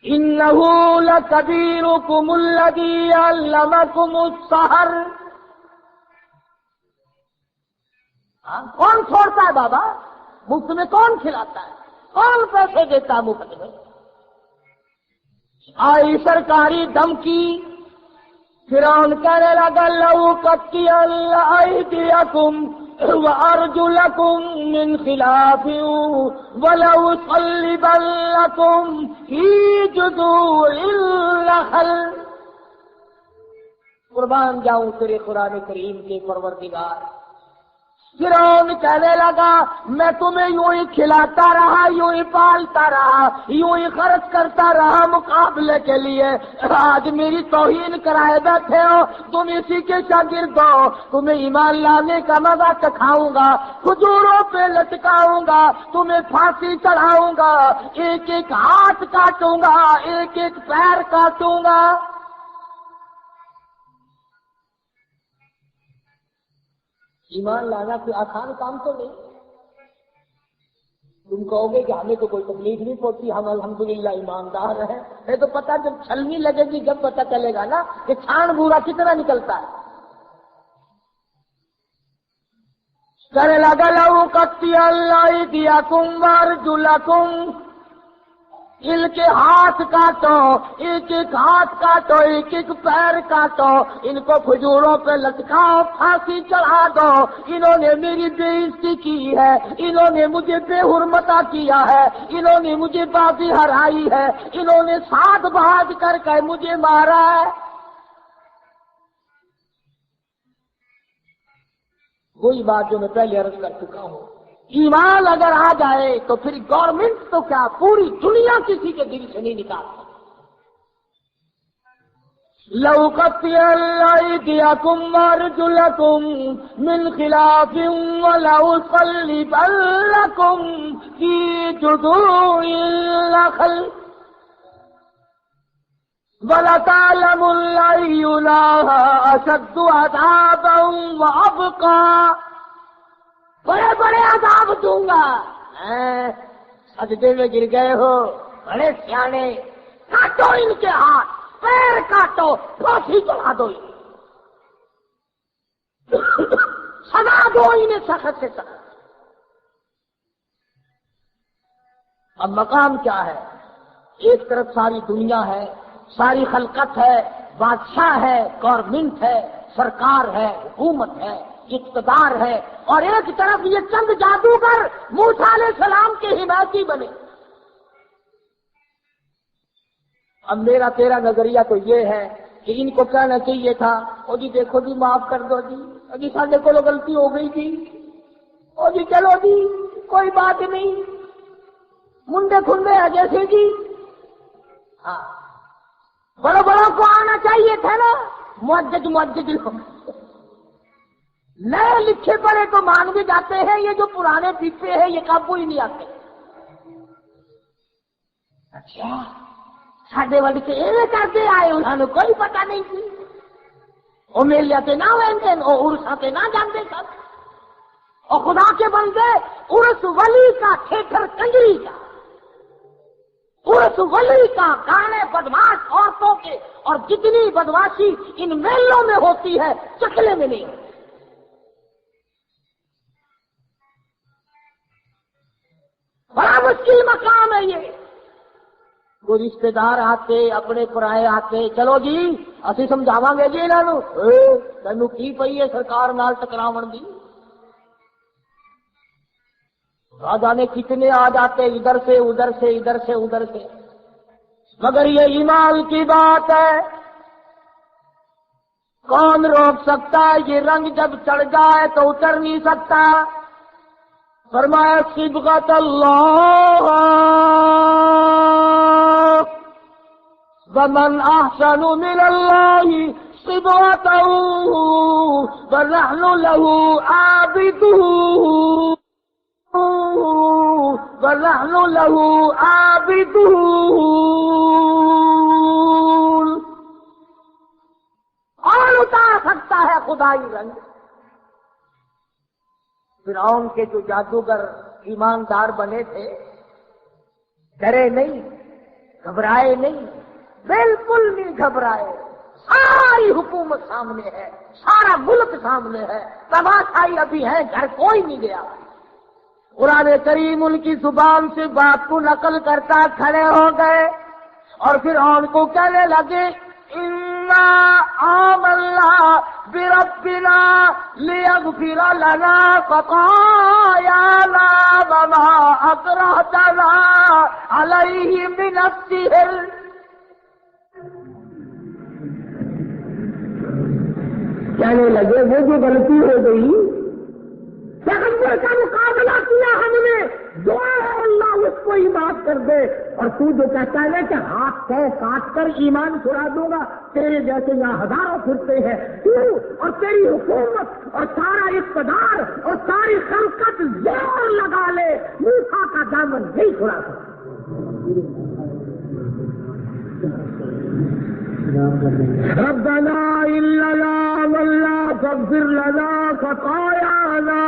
انہ لکبیرکم الذی علمکم السحر. کون چھوڑتا ہے بابا؟ مفت میں کون کھلاتا ہے؟ کون پیسے دیتا ہے مفت میں؟ آئی سرکاری دھمکی. فرعون کہنے لگا لأقطعن أيديكم وأرجلكم من خلاف ولأصلبنكم في جذوع النخل. قربان جاؤں تیرے قرآن کریم کے پروردگار. فرعون کہنے لگا میں تمہیں یوں ہی کھلاتا رہا، یوں ہی پالتا رہا، یوں ہی خرچ کرتا رہا مقابلے کے لیے. آج میری توہین کرائے بیٹھے ہو، تم اسی کے شاگرد ہو. تمہیں ایمان لانے کا مزہ چکھاؤں گا، کھجوروں پہ لٹکاؤں گا، تمہیں پھانسی چڑھاؤں گا، ایک ایک ہاتھ کاٹوں گا، ایک ایک پیر کاٹوں گا. ایمان لانا کوئی آسان کام تو نہیں. تم کہو گے کہ ہمیں تو کوئی تکلیف نہیں پہنچی، ہم الحمدللہ ایماندار ہیں. یہ تو پتہ جب چھلنی لگے گی جب پتہ چلے گا نا کہ چھان بورا کتنا نکلتا ہے. کرے لگا لأقطعن أيديكم وأرجلكم. ان کے ہاتھ کاٹو، ایک ایک ہاتھ کاٹو، ایک ایک پیر کاٹو، ان کو کھجوروں پہ لٹکاؤ، پھانسی چڑھا دو. انہوں نے میری بے عزتی کی ہے، انہوں نے مجھے بے حرمتا کیا ہے، انہوں نے مجھے بازی ہرائی ہے، انہوں نے ساتھ بھاج کر کے مجھے مارا ہے. وہی بات جو میں پہلے عرض کر چکا ہوں، ایمان اگر آ جائے تو پھر گورنمنٹ تو کیا پوری دنیا کسی کے دل سے نہیں نکال سکتی. لأقطعن أيديكم وأرجلكم من خلاف ولأصلبنكم في جذوع النخل وَلَتَعْلَمُنَّ أَيُّنَا أَشَدُّ عَذَابًا وَأَبْقَىٰ. بڑے بڑے عذاب دوں گا. سجدے میں گر گئے ہو، بڑے سیانے، کاٹو ان کے ہاتھ پیر کاٹو، پھانسی چڑھا دو، سزا دو انہیں سخت سے سخت. اب مقام کیا ہے؟ ایک طرف ساری دنیا ہے، ساری خلقت ہے، بادشاہ ہے، گورنمنٹ ہے، سرکار ہے، حکومت ہے، اقتدار ہے، اور ایک طرف یہ چند جادوگر موسیٰ علیہ السلام کے حمایتی بنے. اب میرا تیرا نظریہ تو یہ ہے کہ ان کو کہنا چاہیے تھا او جی دیکھو جی معاف کر دو جی ساڈے کو غلطی ہو گئی تھی، او جی چلو جی کوئی بات نہیں، منڈے کھنڈے ہے جیسے جی. ہاں بڑوں بڑوں کو آنا چاہیے تھا نا، معجج لوگ نئے لکھے پڑے تو مان بھی جاتے ہیں، یہ جو پرانے پیپے ہیں یہ قابو ہی نہیں آتے. اچھا ساڈے وڈ کے ایویں کرتے آئے، انہوں نے کوئی پتہ نہیں سی، وہ میلے تے نہ ویندے، وہ عرساں تے نہ جاندے سن. اور خدا کے بندے عرس ولی کا تھیٹر کنجری کا، عرس ولی کا گانے بدماش عورتوں کے، اور جتنی بدماشی ان میلوں میں ہوتی ہے چکلے میں نہیں ہوتی. بڑا مشکل مقام ہے یہ. کوئی رشتے دار آتے اپنے پرائے آتے، چلو جی اسی سمجھاواں گے جی انہاں نوں، تینوں کی پئی ہے سرکار نال ٹکراون دی. راجانے کتنے آ جاتے ادھر سے ادھر سے ادھر سے ادھر سے. مگر یہ ایمان کی بات ہے، کون روک سکتا ہے؟ یہ رنگ جب چڑھ جائے تو اتر نہیں سکتا. فرمایا صبغۃ اللہ ومن احسن من اللہ صبغۃ ونحن له عابدون وَنَحْنُ لَهُ عَابِدُونَ. کون اتار سکتا ہے خدائی رنگ؟ فرعون کے جو جادوگر ایماندار بنے تھے ڈرے نہیں، گھبرائے نہیں، بالکل نہیں گھبرائے. ساری حکومت سامنے ہے، سارا ملک سامنے ہے، تماشائی ابھی ہے، گھر کوئی نہیں گیا. قرآن کریم ان کی زبان سے بات کو نقل کرتا کھڑے ہو گئے اور پھر ان کو کہنے لگے انا آمنا بربنا لیغفر لنا خطایانا وما اکرہتنا علیہ من السحر. کہنے لگے وہ جو غلطی ہو گئی، پیغمبر کا مقابلہ کیا ہم نے، دعا ہے اللہ اس کو ہی معاف کر دے. اور تو جو کہتا ہے کہ ہاتھ پہ کاٹ کر ایمان چھڑا دوں گا، تیرے جیسے یہاں ہزاروں پھرتے ہیں، تو اور تیری حکومت اور سارا اقتدار اور ساری خلقت زور لگا لے، موسیٰ کا دامن نہیں چھڑا سکتا. ربنا اننا ولا تغفر لنا خطايانا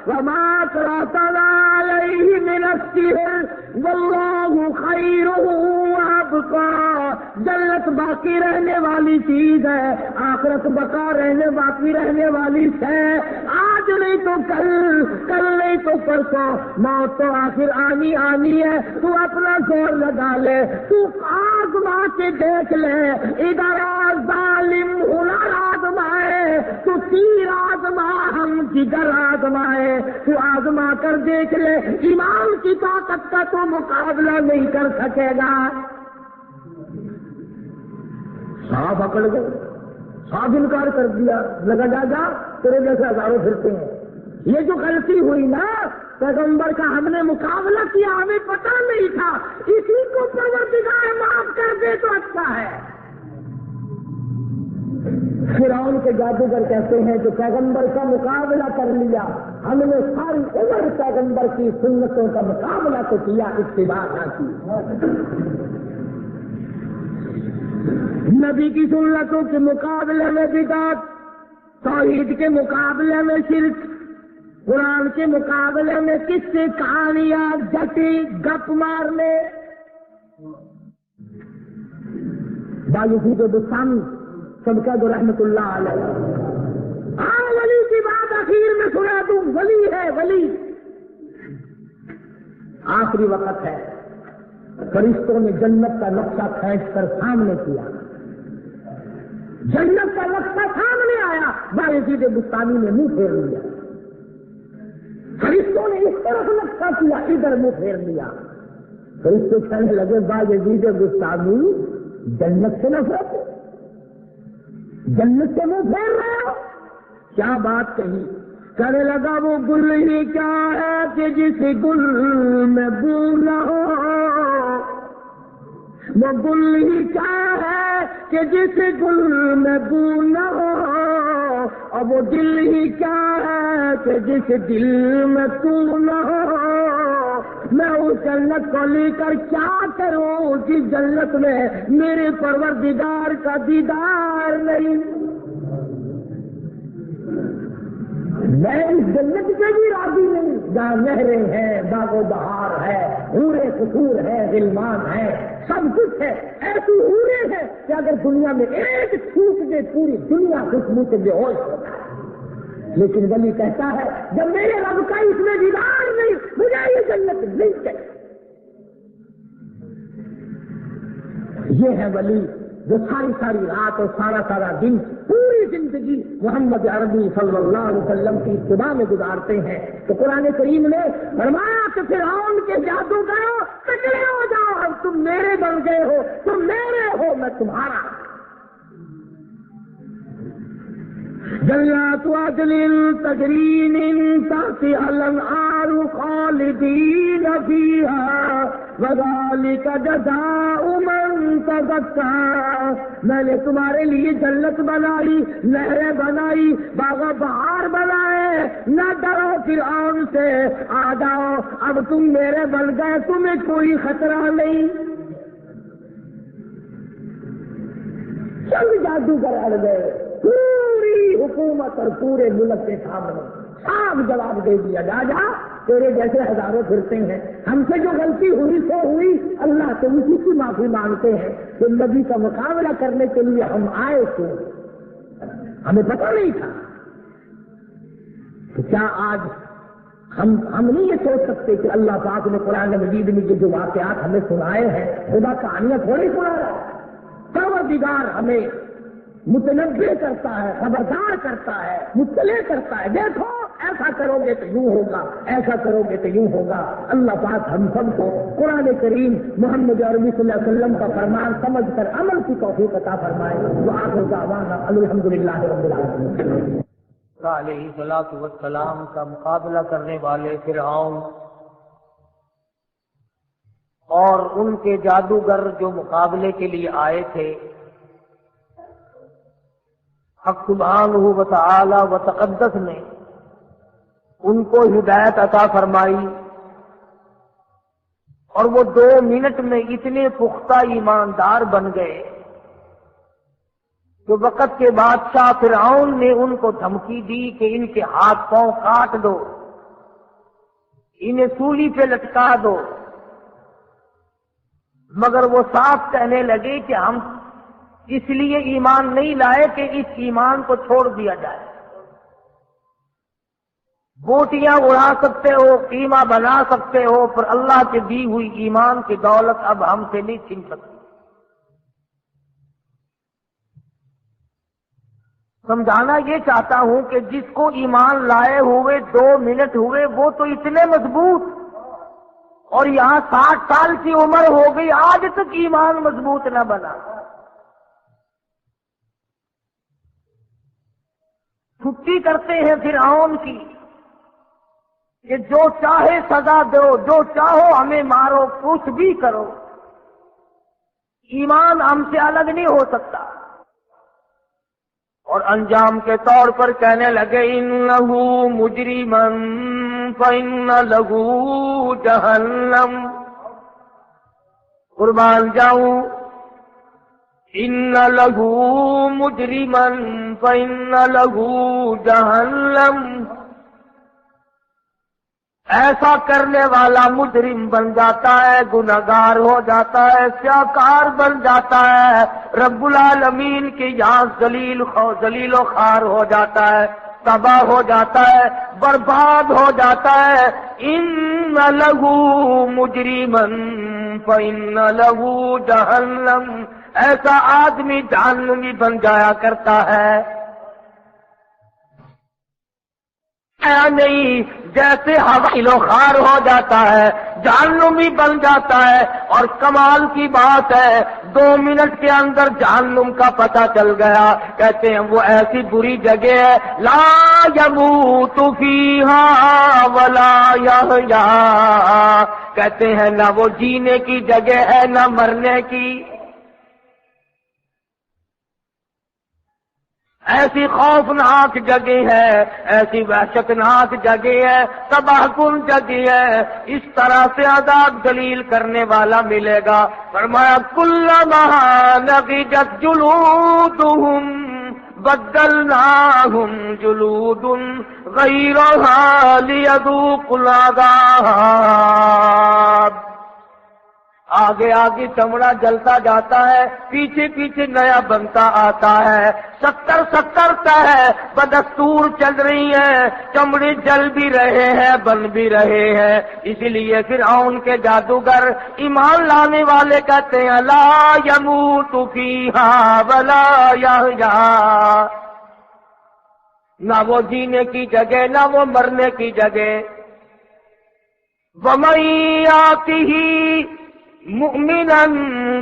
وما اكرهتنا عليه من السحر والله خير وابقى. جنت باقی رہنے والی چیز ہے، آخرت بقا رہنے باقی رہنے والی ہے. آج نہیں تو کل، کل نہیں تو پرسوں، موت تو آخر آنی ہے. تو اپنا زور لگا لے، تو آزما کے دیکھ لے، ادھر ظالم ہنر آزمائے، تو تیر آزما ہم جگر آزمائے. تو آزما کر دیکھ لے، ایمان کی طاقت کا تو مقابلہ نہیں کر سکے گا. صاحب اکڑ گئے، صاحب انکار کر دیا، لگا جا تیرے جیسے ہزاروں پھرتے ہیں. یہ جو غلطی ہوئی نا، پیغمبر کا ہم نے مقابلہ کیا، ہمیں پتہ نہیں تھا، اسی کو پروردگار معاف کر دے تو اچھا ہے. فرعون کے جادوگر کہتے ہیں کہ پیغمبر کا مقابلہ کر لیا، ہم نے ساری عمر پیغمبر کی سنتوں کا مقابلہ تو کیا، اتباع نہ کی. نبی کی سنتوں کے مقابلے میں بدعت، توحید کے مقابلے میں شرک، قرآن کے مقابلے میں قصے کہانیاں جٹی گپ مارنے. بایزید بستانی سب کا جو رحمت اللہ علیہ. ولی کی بات آخر میں سنا دوں، ولی ہے ولی. آخری وقت ہے، فرشتوں نے جنت کا نقشہ کھینچ کر سامنے کیا، جنت کا نقشہ سامنے آیا، بایزید بستانی نے منہ پھیر لیا. فرشتوں نے اس طرف نقشہ کیا، ادھر منہ پھیر لیا. فرشتے کہنے لگے بایزید بستانی جنت سے نفرت. جنت سے منہ پھیر رہے ہو؟ کیا بات کہی؟ کہنے لگا وہ گل ہی کیا ہے کہ جس گل میں بو نہ ہو، وہ گل ہی کیا ہے کہ جس گل میں بو نہ ہو، اور وہ دل ہی کیا ہے کہ جس دل میں تو نہ ہو۔ میں اس جنت کو لے کر کیا کروں جس جنت میں میرے پروردگار کا دیدار نہیں؟ میں اس جنت سے بھی راضی نہیں جہاں نہریں ہیں، باغ و بہار ہے، حورے قصور ہے، غلمان ہے، سب کچھ ہے، ایسی حورے ہیں کہ اگر دنیا میں ایک چھوٹ دے پوری دنیا خوشبو سے بے ہوش ہوتا ہے۔ لیکن ولی کہتا ہے جب میرے رب کا اس میں دیدار نہیں، مجھے یہ جنت نہیں چاہیے۔ یہ ہے ولی جو ساری ساری رات اور سارا سارا دن پوری زندگی محمد عربی صلی اللہ علیہ وسلم کی اتباع میں گزارتے ہیں۔ تو قرآن کریم نے فرمایا کہ فرعون کے جادوگروں کچرے ہو جاؤ، اب تم میرے بن گئے ہو، تم میرے ہو، میں تمہارا۔ جنات عدن تجری من تحتها الانہار خالدین فیہا وذالک جزاء من تزکیٰ۔ میں نے تمہارے لیے جنت بنائی، نہریں بنائی، باغ بہار بنائے، نہ ڈرو فرعون سے، آ جاؤ اب تم میرے بن گئے، تمہیں کوئی خطرہ نہیں۔ چند جادوگر اڑ گئے، پوری حکومت اور پورے ملک کے سامنے صاف جواب دے دیا، جا تیرے جیسے ہزاروں پھرتے ہیں، ہم سے جو غلطی ہوئی سو ہوئی، اللہ سے اسی کی معافی مانگتے ہیں، کہ نبی کا مقابلہ کرنے کے لیے ہم آئے تھے، ہمیں پتہ نہیں تھا۔ تو کیا آج ہم نہیں یہ سوچ سکتے کہ اللہ پاک نے قرآن مجید میں جو واقعات ہمیں سنائے ہیں، خدا کہانیاں تھوڑی سنا رہا ہے، پروردگار ہمیں متنبع کرتا ہے، خبردار کرتا ہے، مطلع کرتا ہے، دیکھو ایسا کرو گے تو یوں ہوگا، ایسا کرو گے تو یوں ہوگا۔ اللہ پاک ہم سب کو قرآن کریم محمد عربی صلی اللہ علیہ وسلم کا فرمان سمجھ کر عمل کی توفیق عطا فرمائے۔ وآخر دعوانا الحمدللہ رب العالمین۔
علیہ الصلوۃ والسلام کا مقابلہ کرنے والے فرعون اور ان کے جادوگر جو مقابلے کے لیے آئے تھے، حق سبحانہ و تعالی و تقدس نے ان کو ہدایت عطا فرمائی، اور وہ 2 منٹ میں اتنے پختہ ایماندار بن گئے کہ وقت کے بادشاہ فرعون نے ان کو دھمکی دی کہ ان کے ہاتھ پاؤں کاٹ دو، انہیں سولی پہ لٹکا دو، مگر وہ صاف کہنے لگے کہ ہم اس لیے ایمان نہیں لائے کہ اس ایمان کو چھوڑ دیا جائے۔ بوٹیاں اڑا سکتے ہو، قیمہ بنا سکتے ہو، پر اللہ کی دی ہوئی ایمان کی دولت اب ہم سے نہیں چھین سکتی۔ سمجھانا یہ چاہتا ہوں کہ جس کو ایمان لائے ہوئے 2 منٹ ہوئے وہ تو اتنے مضبوط، اور یہاں 60 سال کی عمر ہو گئی آج تک ایمان مضبوط نہ بنا۔ چھٹی کرتے ہیں فرعون کی کہ جو چاہے سزا دو، جو چاہو ہمیں مارو، کچھ بھی کرو، ایمان ہم سے الگ نہیں ہو سکتا۔ اور انجام کے طور پر کہنے لگے انہو مجرمن فإن لہو جہنم، قربان جاؤں، ان لہو مجرمن فإن لہو جہنم، ایسا کرنے والا مجرم بن جاتا ہے، گناہگار ہو جاتا ہے، سیاکار بن جاتا ہے، رب العالمین کے یہاں ذلیل و خوار ہو جاتا ہے، تباہ ہو جاتا ہے، برباد ہو جاتا ہے۔ ان لہو مجرمن فإن لہو جہنم، ایسا آدمی جہنمی بن جایا کرتا ہے۔ نہیں جیسے ہوا خار ہو جاتا ہے جہنمی بن جاتا ہے. اور کمال کی بات ہے 2 منٹ کے اندر جہنم کا پتہ چل گیا. کہتے ہیں وہ ایسی بری جگہ ہے لا یموت فیہا ولا یحیا. کہتے ہیں نہ وہ جینے کی جگہ ہے نہ مرنے کی. ایسی خوفناک جگہ ہے, ایسی وحشتناک جگہ ہے, تباہ کن جگہ ہے. اس طرح سے عذاب ذلیل کرنے والا ملے گا. فرمایا کلما نضجت جلودہم بدلناہم جلود غیرہا لیذوقوا العذاب. آگے آگے چمڑا جلتا جاتا ہے, پیچھے پیچھے نیا بنتا آتا ہے. 70 ہے بدستور چل رہی ہیں, چمڑے جل بھی رہے ہیں بن بھی رہے ہیں. اسی لیے فرعون کے جادوگر ایمان لانے والے کہتے ہیں لا یموت فیہا ولا یحیا. نہ وہ جینے کی جگہ نہ وہ مرنے کی جگہ. وَمَن یَأْتِهِ مؤمنا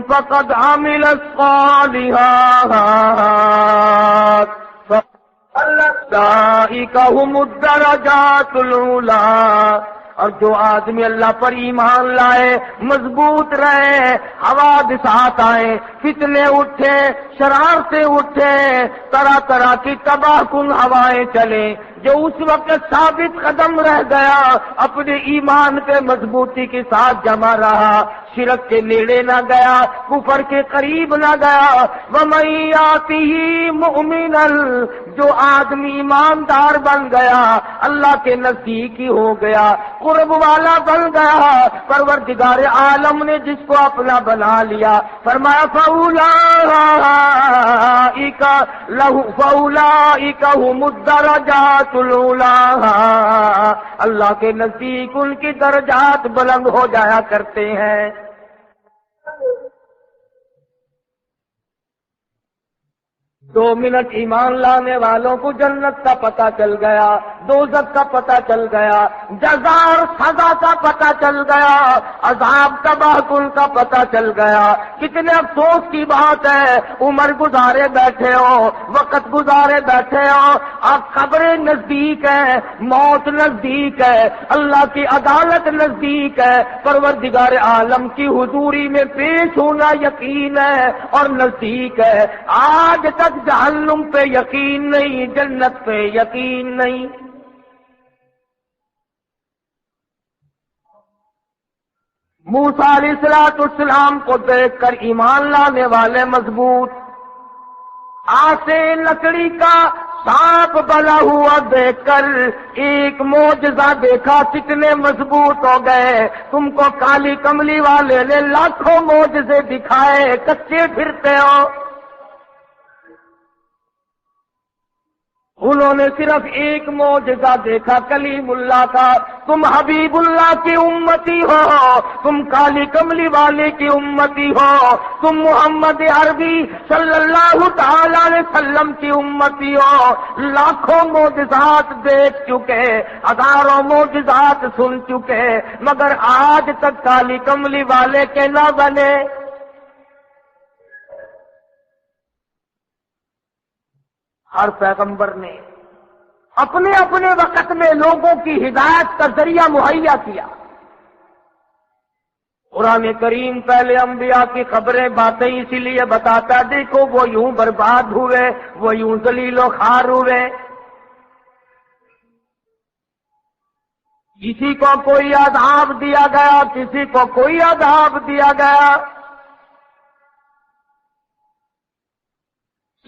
فقد عمل الصالحات فأولئك هم الدرجات العلی. اور جو آدمی اللہ پر ایمان لائے, مضبوط رہے, حوادثات آئے, فتنے اٹھے, شرارتیں اٹھے, طرح طرح کی تباہ کن ہوائیں چلیں, جو اس وقت ثابت قدم رہ گیا, اپنے ایمان پہ مضبوطی کے ساتھ جمع رہا, شرک کے نیڑے نہ گیا, کفر کے قریب نہ گیا. وَمَن یَأْتِهِ مُؤْمِنًا, جو آدمی ایماندار بن گیا, اللہ کے نزدیک ہی ہو گیا, قرب والا بن گیا, پروردگار عالم نے جس کو اپنا بنا لیا, فرمایا فَأُولَٰئِكَ هُمُ الدَّرَجَاتُ الْعُلَىٰ. اللہ کے نزدیک ان کی درجات بلند ہو جایا کرتے ہیں. 2 منٹ ایمان لانے والوں کو جنت کا پتہ چل گیا, دوزخ کا پتہ چل گیا, جزا اور سزا کا پتہ چل گیا, عذاب تباہ کن کا پتہ چل گیا. کتنے افسوس کی بات ہے, عمر گزارے بیٹھے ہو, وقت گزارے بیٹھے ہو, اب قبریں نزدیک ہے, موت نزدیک ہے, اللہ کی عدالت نزدیک ہے, پروردگار عالم کی حضوری میں پیش ہونا یقین ہے اور نزدیک ہے. آج تک جہنم پہ یقین نہیں, جنت پہ یقین نہیں. موسیٰ علیہ السلام کو دیکھ کر ایمان لانے والے مضبوط, آسے لکڑی کا سانپ بنا ہوا دیکھ کر ایک معجزہ دیکھا, کتنے مضبوط ہو گئے. تم کو کالی کملی والے نے لاکھوں معجزے دکھائے, کچے پھرتے ہو. انہوں نے صرف ایک معجزہ دیکھا کلیم اللہ کا. تم حبیب اللہ کی امتی ہو, تم کالی کملی والے کی امتی ہو, تم محمد عربی صلی اللہ تعالی علیہ وسلم کی امتی ہو. لاکھوں معجزات دیکھ چکے, ہزاروں معجزات سن چکے, مگر آج تک کالی کملی والے کے نہ بنے. ہر پیغمبر نے اپنے اپنے وقت میں لوگوں کی ہدایت کا ذریعہ مہیا کیا. قرآن کریم پہلے انبیاء کی خبریں باتیں اسی لیے بتاتا, دیکھو وہ یوں برباد ہوئے, وہ یوں ذلیل و خوار ہوئے. کسی کو کوئی عذاب دیا گیا, کسی کو کوئی عذاب دیا گیا.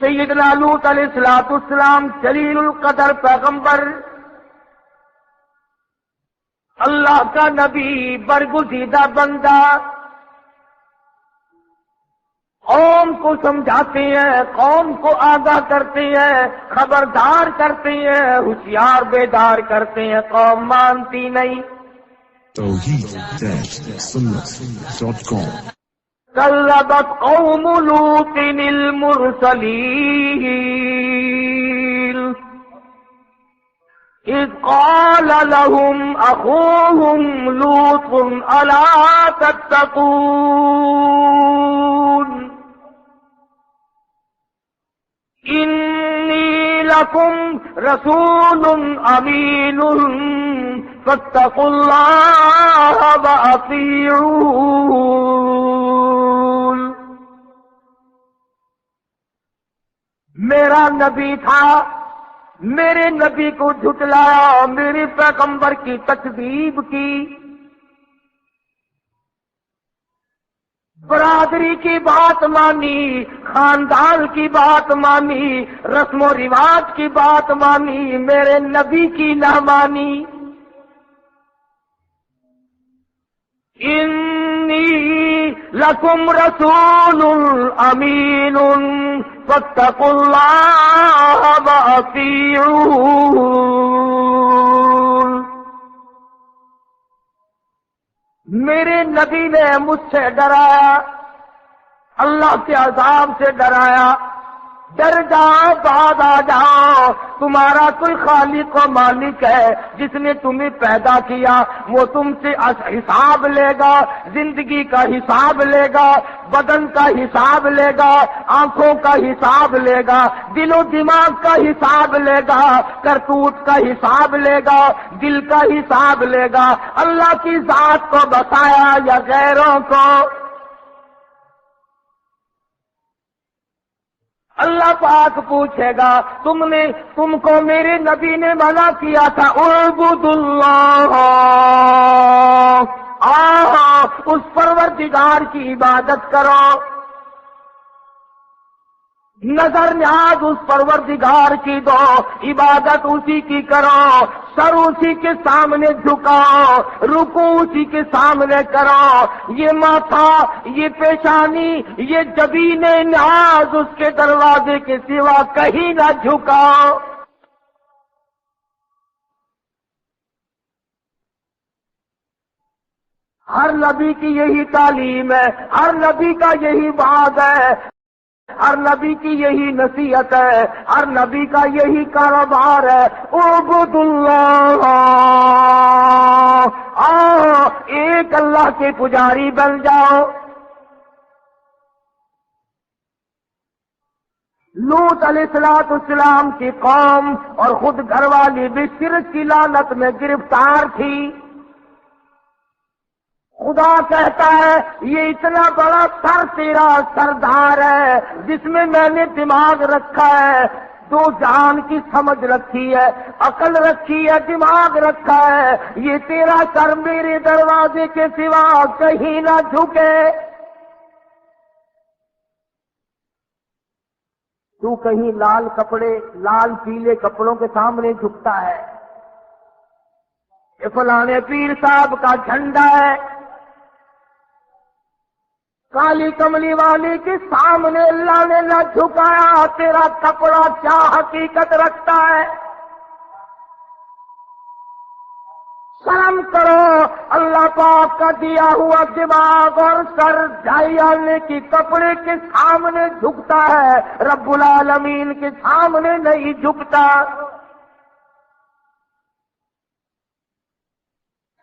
سیدنا لوط علیہ السلام جلیل القدر پیغمبر, اللہ کا نبی, برگزیدہ بندہ, قوم کو سمجھاتے ہیں, قوم کو آگاہ کرتے ہیں, خبردار کرتے ہیں, ہوشیار بیدار کرتے ہیں, قوم مانتی نہیں.
توحید-سنت.com
کذبت قوم لوط المرسلین. اذ قال لهم اخوهم لوط الا تتقون انی لکم رسول امین فاتقوا اللہ واطیعون. میرا نبی تھا، میرے نبی کو جھٹلایا، میرے پیغمبر کی تکذیب کی، برادری کی بات مانی، خاندان کی بات مانی، رسم و رواج کی بات مانی، میرے نبی کی نہ مانی. انی لکم رسول امین فاتقوا اللہ واطیعون. میرے نبی نے مجھ سے ڈرایا، اللہ کے عذاب سے ڈرایا. ڈر جاؤ، بعد آ جاؤ، تمہارا کوئی خالق و مالک ہے جس نے تمہیں پیدا کیا، وہ تم سے حساب لے گا، زندگی کا حساب لے گا، بدن کا حساب لے گا، آنکھوں کا حساب لے گا، دل و دماغ کا حساب لے گا، کرتوت کا حساب لے گا، دل کا حساب لے گا. اللہ کی ذات کو بتایا یا غیروں کو؟ اللہ پاک پوچھے گا تم کو میرے نبی نے منع کیا تھا اعبد اللہ، اس پروردگار کی عبادت کرو، نظر نیاز اس پروردگار کی دو، عبادت اسی کی کرو، سر اسی کے سامنے جھکاؤ، رکوع اسی کے سامنے کرو، یہ ماتھا، یہ پیشانی، یہ جبین نیاز اس کے دروازے کے سوا کہیں نہ جھکاؤ. ہر نبی کی یہی تعلیم ہے، ہر نبی کا یہی بات ہے، ہر نبی کی یہی نصیحت ہے، ہر نبی کا یہی کاروبار ہے. اعبد اللہ، ایک اللہ کے پجاری بن جاؤ. لوط علیہ السلام کی قوم اور خود گھر والی بھی شرک کی لعنت میں گرفتار تھی. خدا کہتا ہے یہ اتنا بڑا سر تیرا سردار ہے جس میں نے دماغ رکھا ہے، دو جان کی سمجھ رکھی ہے، عقل رکھی ہے، دماغ رکھا ہے، یہ تیرا سر میرے دروازے کے سوا کہیں نہ جھکے. تو کہیں لال کپڑے، لال پیلے کپڑوں کے سامنے جھکتا ہے، یہ فلانے پیر صاحب کا جھنڈا ہے، کالی کملی والی کے سامنے اللہ نے نہ جھکایا. تیرا کپڑا کیا حقیقت رکھتا ہے؟ شرم کرو. اللہ پاک کا دیا ہوا دماغ اور سر جھائی کی کپڑے کے سامنے جھکتا ہے، رب العالمین کے سامنے نہیں جھکتا.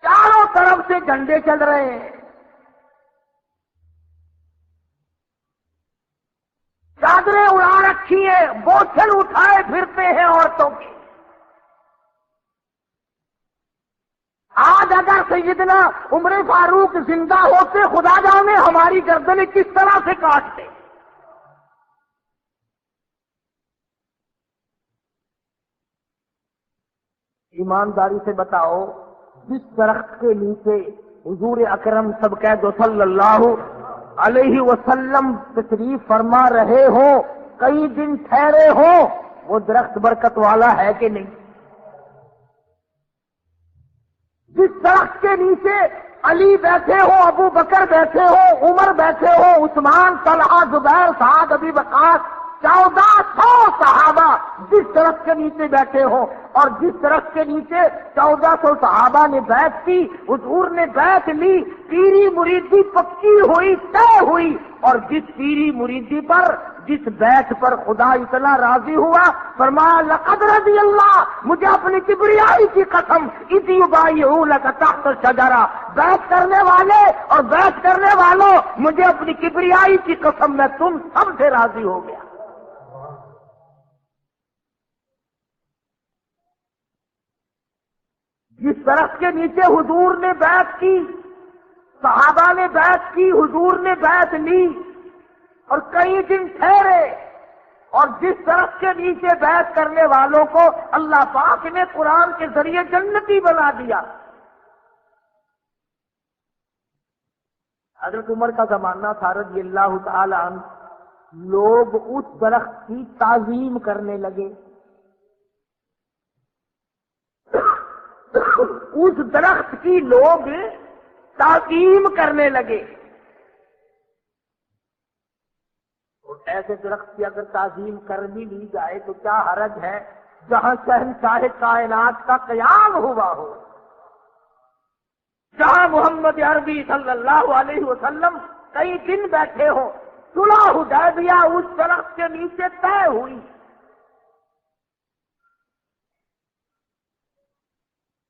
چاروں طرف سے جھنڈے چل رہے ہیں، چادریں اڑا رکھی ہیں، بوچھل اٹھائے پھرتے ہیں عورتوں کی. آج اگر سیدنا عمر فاروق زندہ ہوتے خدا جانے ہماری گردنیں کس طرح سے کاٹتے. ایمانداری سے بتاؤ، جس درخت کے نیچے حضور اکرم سب قید صلی اللہ علیہ وسلم تشریف فرما رہے ہوں، کئی دن ٹھہرے ہوں، وہ درخت برکت والا ہے کہ نہیں؟ جس درخت کے نیچے علی بیٹھے ہو، ابو بکر بیٹھے ہو، عمر بیٹھے ہو، عثمان، طلحہ، زبیر، سعد، ابی وقاص، 1400 صحابہ جس درخت کے نیچے بیٹھے ہوں، اور جس درخت کے نیچے 1400 صحابہ نے بیعت کی، حضور نے بیعت لی، پیری مریدی پکی ہوئی، طے ہوئی، اور جس پیری مریدی پر
جس بیت پر خدا اتنا راضی ہوا، فرمایا لقد رضی اللہ، مجھے اپنی کبریائی کی قسم، اذ یبایعونک تحت الشجرہ، بیت کرنے والے اور بیت کرنے والوں، مجھے اپنی کبریائی کی قسم، میں تم سب سے راضی ہو گیا۔ جس درخت کے نیچے حضور نے بیعت کی، صحابہ نے بیعت کی، حضور نے بیعت لی اور کئی دن ٹھہرے، اور جس درخت کے نیچے بیعت کرنے والوں کو اللہ پاک نے قرآن کے ذریعے جنتی بنا دیا۔ حضرت عمر کا زمانہ تھا رضی اللہ تعالی عنہ، لوگ اس درخت کی تعظیم کرنے لگے، اس درخت کی لوگ تعظیم کرنے لگے۔ اور ایسے درخت کی اگر تعظیم کر بھی لی جائے تو کیا حرج ہے جہاں شہنشاہ کائنات کا قیام ہوا ہو، جہاں محمد عربی صلی اللہ علیہ وسلم کئی دن بیٹھے ہو، صلح حدیبیہ اس درخت کے نیچے طے ہوئی۔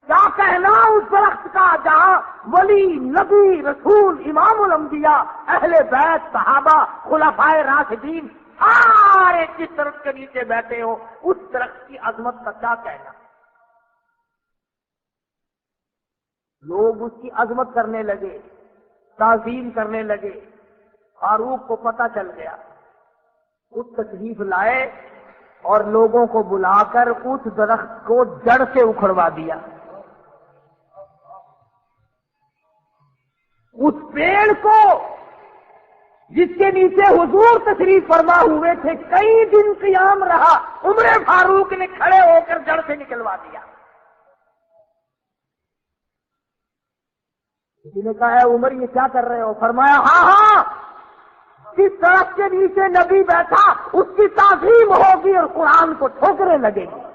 کیا کہنا اس درخت کا جہاں ولی، نبی، رسول، امام الانبیاء، اہل بیت، صحابہ، خلفائے راشدین سارے جس درخت کے نیچے بیٹھے ہو، اس درخت کی عظمت کا کیا کہنا۔ لوگ اس کی عظمت کرنے لگے، تعظیم کرنے لگے۔ فاروق کو پتہ چل گیا، اس تشریف لائے اور لوگوں کو بلا کر اس درخت کو جڑ سے اکھڑوا دیا۔ اس پیڑ کو جس کے نیچے حضور تشریف فرما ہوئے تھے کئی دن قیام رہا، عمر فاروق نے کھڑے ہو کر جڑ سے نکلوا دیا۔ کسی نے کہا ہے عمر یہ کیا کر رہے ہو؟ فرمایا ہاں، جس درخت کے نیچے نبی بیٹھا اس کی تعظیم ہوگی اور قرآن کو ٹھوکریں لگے گی۔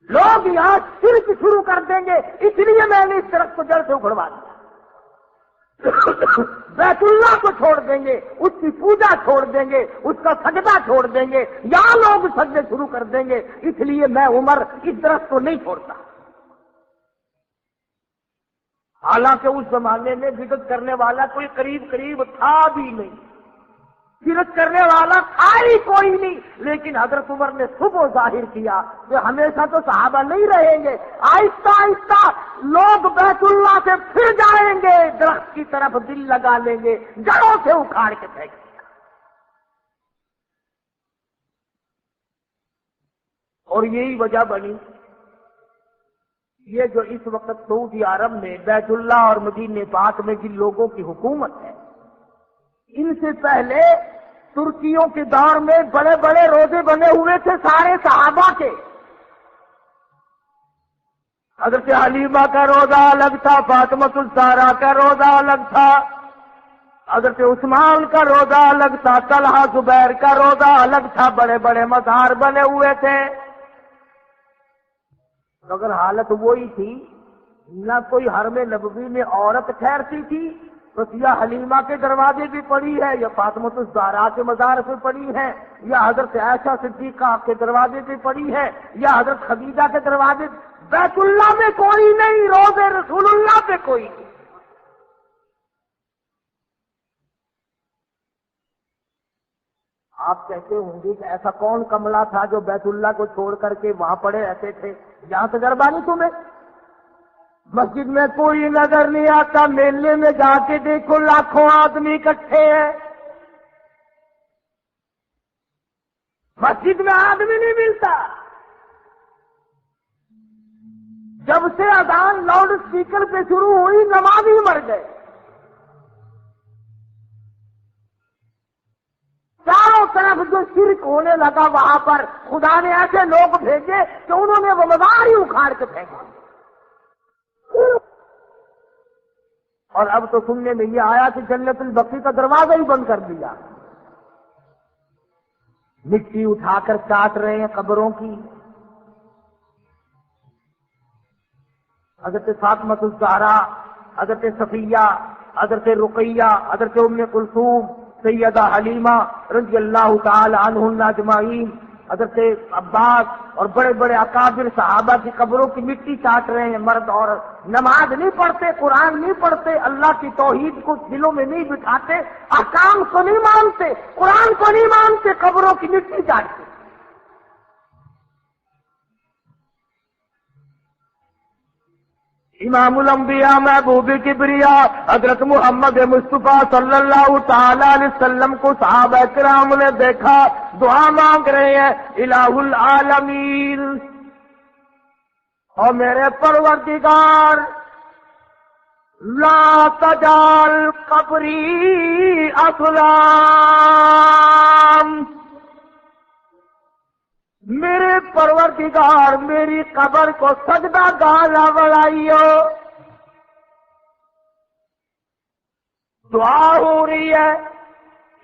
لوگ یہاں شرک شروع کر دیں گے، اس لیے میں نے اس درخت کو جڑ سے اکھڑوا دیا۔ بیت اللہ کو چھوڑ دیں گے، اس کی پوجا چھوڑ دیں گے، اس کا سجدہ چھوڑ دیں گے، یہاں لوگ سجدے شروع کر دیں گے، اس لیے میں عمر اس درخت کو نہیں چھوڑتا۔ حالانکہ اس زمانے میں بدعت کرنے والا کوئی قریب تھا بھی نہیں، بدعت کرنے والا تھا ہی کوئی نہیں، لیکن حضرت عمر نے صبح ظاہر کیا کہ ہمیشہ تو صحابہ نہیں رہیں گے، آہستہ آہستہ لوگ بیت اللہ سے پھر جائیں گے، درخت کی طرف دل لگا لیں گے، جڑوں سے اکھاڑ کے پھینک دیا۔ اور یہی وجہ بنی یہ جو اس وقت سعودی عرب میں بیت اللہ اور مدینہ پاک میں جن لوگوں کی حکومت ہے، ان سے پہلے ترکیوں کے دور میں بڑے بڑے روزے بنے ہوئے تھے سارے صحابہ کے۔ حضرت حلیمہ کا روزہ الگ تھا، فاطمۃ الزہرا کا روزہ الگ تھا، حضرت عثمان کا روزہ الگ تھا، طلحہ زبیر کا روزہ الگ تھا، بڑے بڑے مزار بنے ہوئے تھے۔ اگر حالت وہی تھی، نہ کوئی حرم نبوی میں عورت ٹھہرتی تھی، تو یا حلیمہ کے دروازے بھی پڑی ہے، یا فاطمۃ الزہرا کے مزار پہ پڑی ہے، یا حضرت عائشہ صدیقہ کے دروازے پہ پڑی ہے، یا حضرت خدیجہ کے دروازے۔ بیت اللہ میں کوئی نہیں، روضے رسول اللہ پہ کوئی نہیں۔ آپ کہتے ہوں گے کہ ایسا کون کملا تھا جو بیت اللہ کو چھوڑ کر کے وہاں پڑے رہتے تھے؟ یہاں تجربہ نہیں تمہیں؟ مسجد میں کوئی نظر نہیں آتا، میلے میں جا کے دیکھو لاکھوں آدمی اکٹھے ہیں، مسجد میں آدمی نہیں ملتا۔ جب سے اذان لاؤڈ اسپیکر پہ شروع ہوئی نمازی مر گئے، چاروں طرف جو شرک ہونے لگا وہاں پر خدا نے ایسے لوگ بھیجے کہ انہوں نے وہ مزار ہی اکھاڑ کے پھینکا۔ اور اب تو سننے میں یہ آیا کہ جنت البقیع کا دروازہ ہی بند کر دیا، مٹی اٹھا کر چاٹ رہے ہیں قبروں کی۔ حضرت فاطمۃ الزہرا، حضرت صفیہ، حضرت رقیہ، حضرت ام کلثوم، سیدہ حلیمہ رضی اللہ تعالی عنہن اجمعین، حضرت عباس اور بڑے بڑے اکابر صحابہ کی قبروں کی مٹی چاٹ رہے ہیں مرد عورت، نماز نہیں پڑھتے، قرآن نہیں پڑھتے، اللہ کی توحید کو دلوں میں نہیں بٹھاتے، احکام کو نہیں مانتے، قرآن کو نہیں مانتے، قبروں کی مٹی چاٹتے۔ امام الانبیاء محبوب کبریا حضرت محمد مصطفیٰ صلی اللہ تعالی علیہ وسلم کو صحابہ کرام نے دیکھا، دعا مانگ رہے ہیں، الہ العالمین، اور میرے پروردگار لا تجعل قبری اصنام، میرے پروردگار میری قبر کو سجدہ گاہ نہ بنائیو۔ دعا ہو رہی ہے،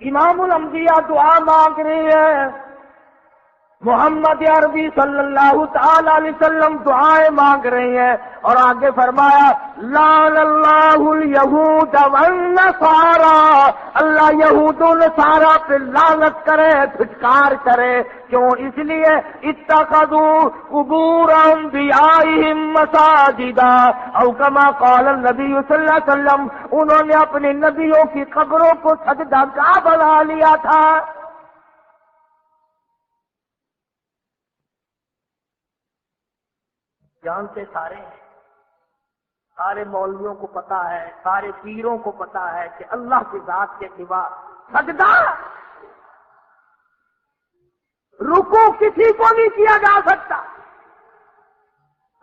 امام الانبیاء دعا مانگ رہے ہیں، محمد عربی صلی اللہ تعالی علیہ وسلم دعائیں مانگ رہے ہیں، اور آگے فرمایا لعن اللہ الیہود والنصارى، اللہ یہود و نصارہ پہ لعنت کرے، پھٹکار کرے، کیوں؟ اس لیے اتخذوا قبور انبیائہم مساجدا، او کما قال النبی صلی اللہ علیہ وسلم، انہوں نے اپنے نبیوں کی قبروں کو سجدہ گاہ بنا لیا تھا۔ جانتے سارے ہیں، سارے مولویوں کو پتا ہے، سارے پیروں کو پتا ہے کہ اللہ کی ذات کے سوا سجدہ رکوع کسی کو نہیں کیا جا سکتا۔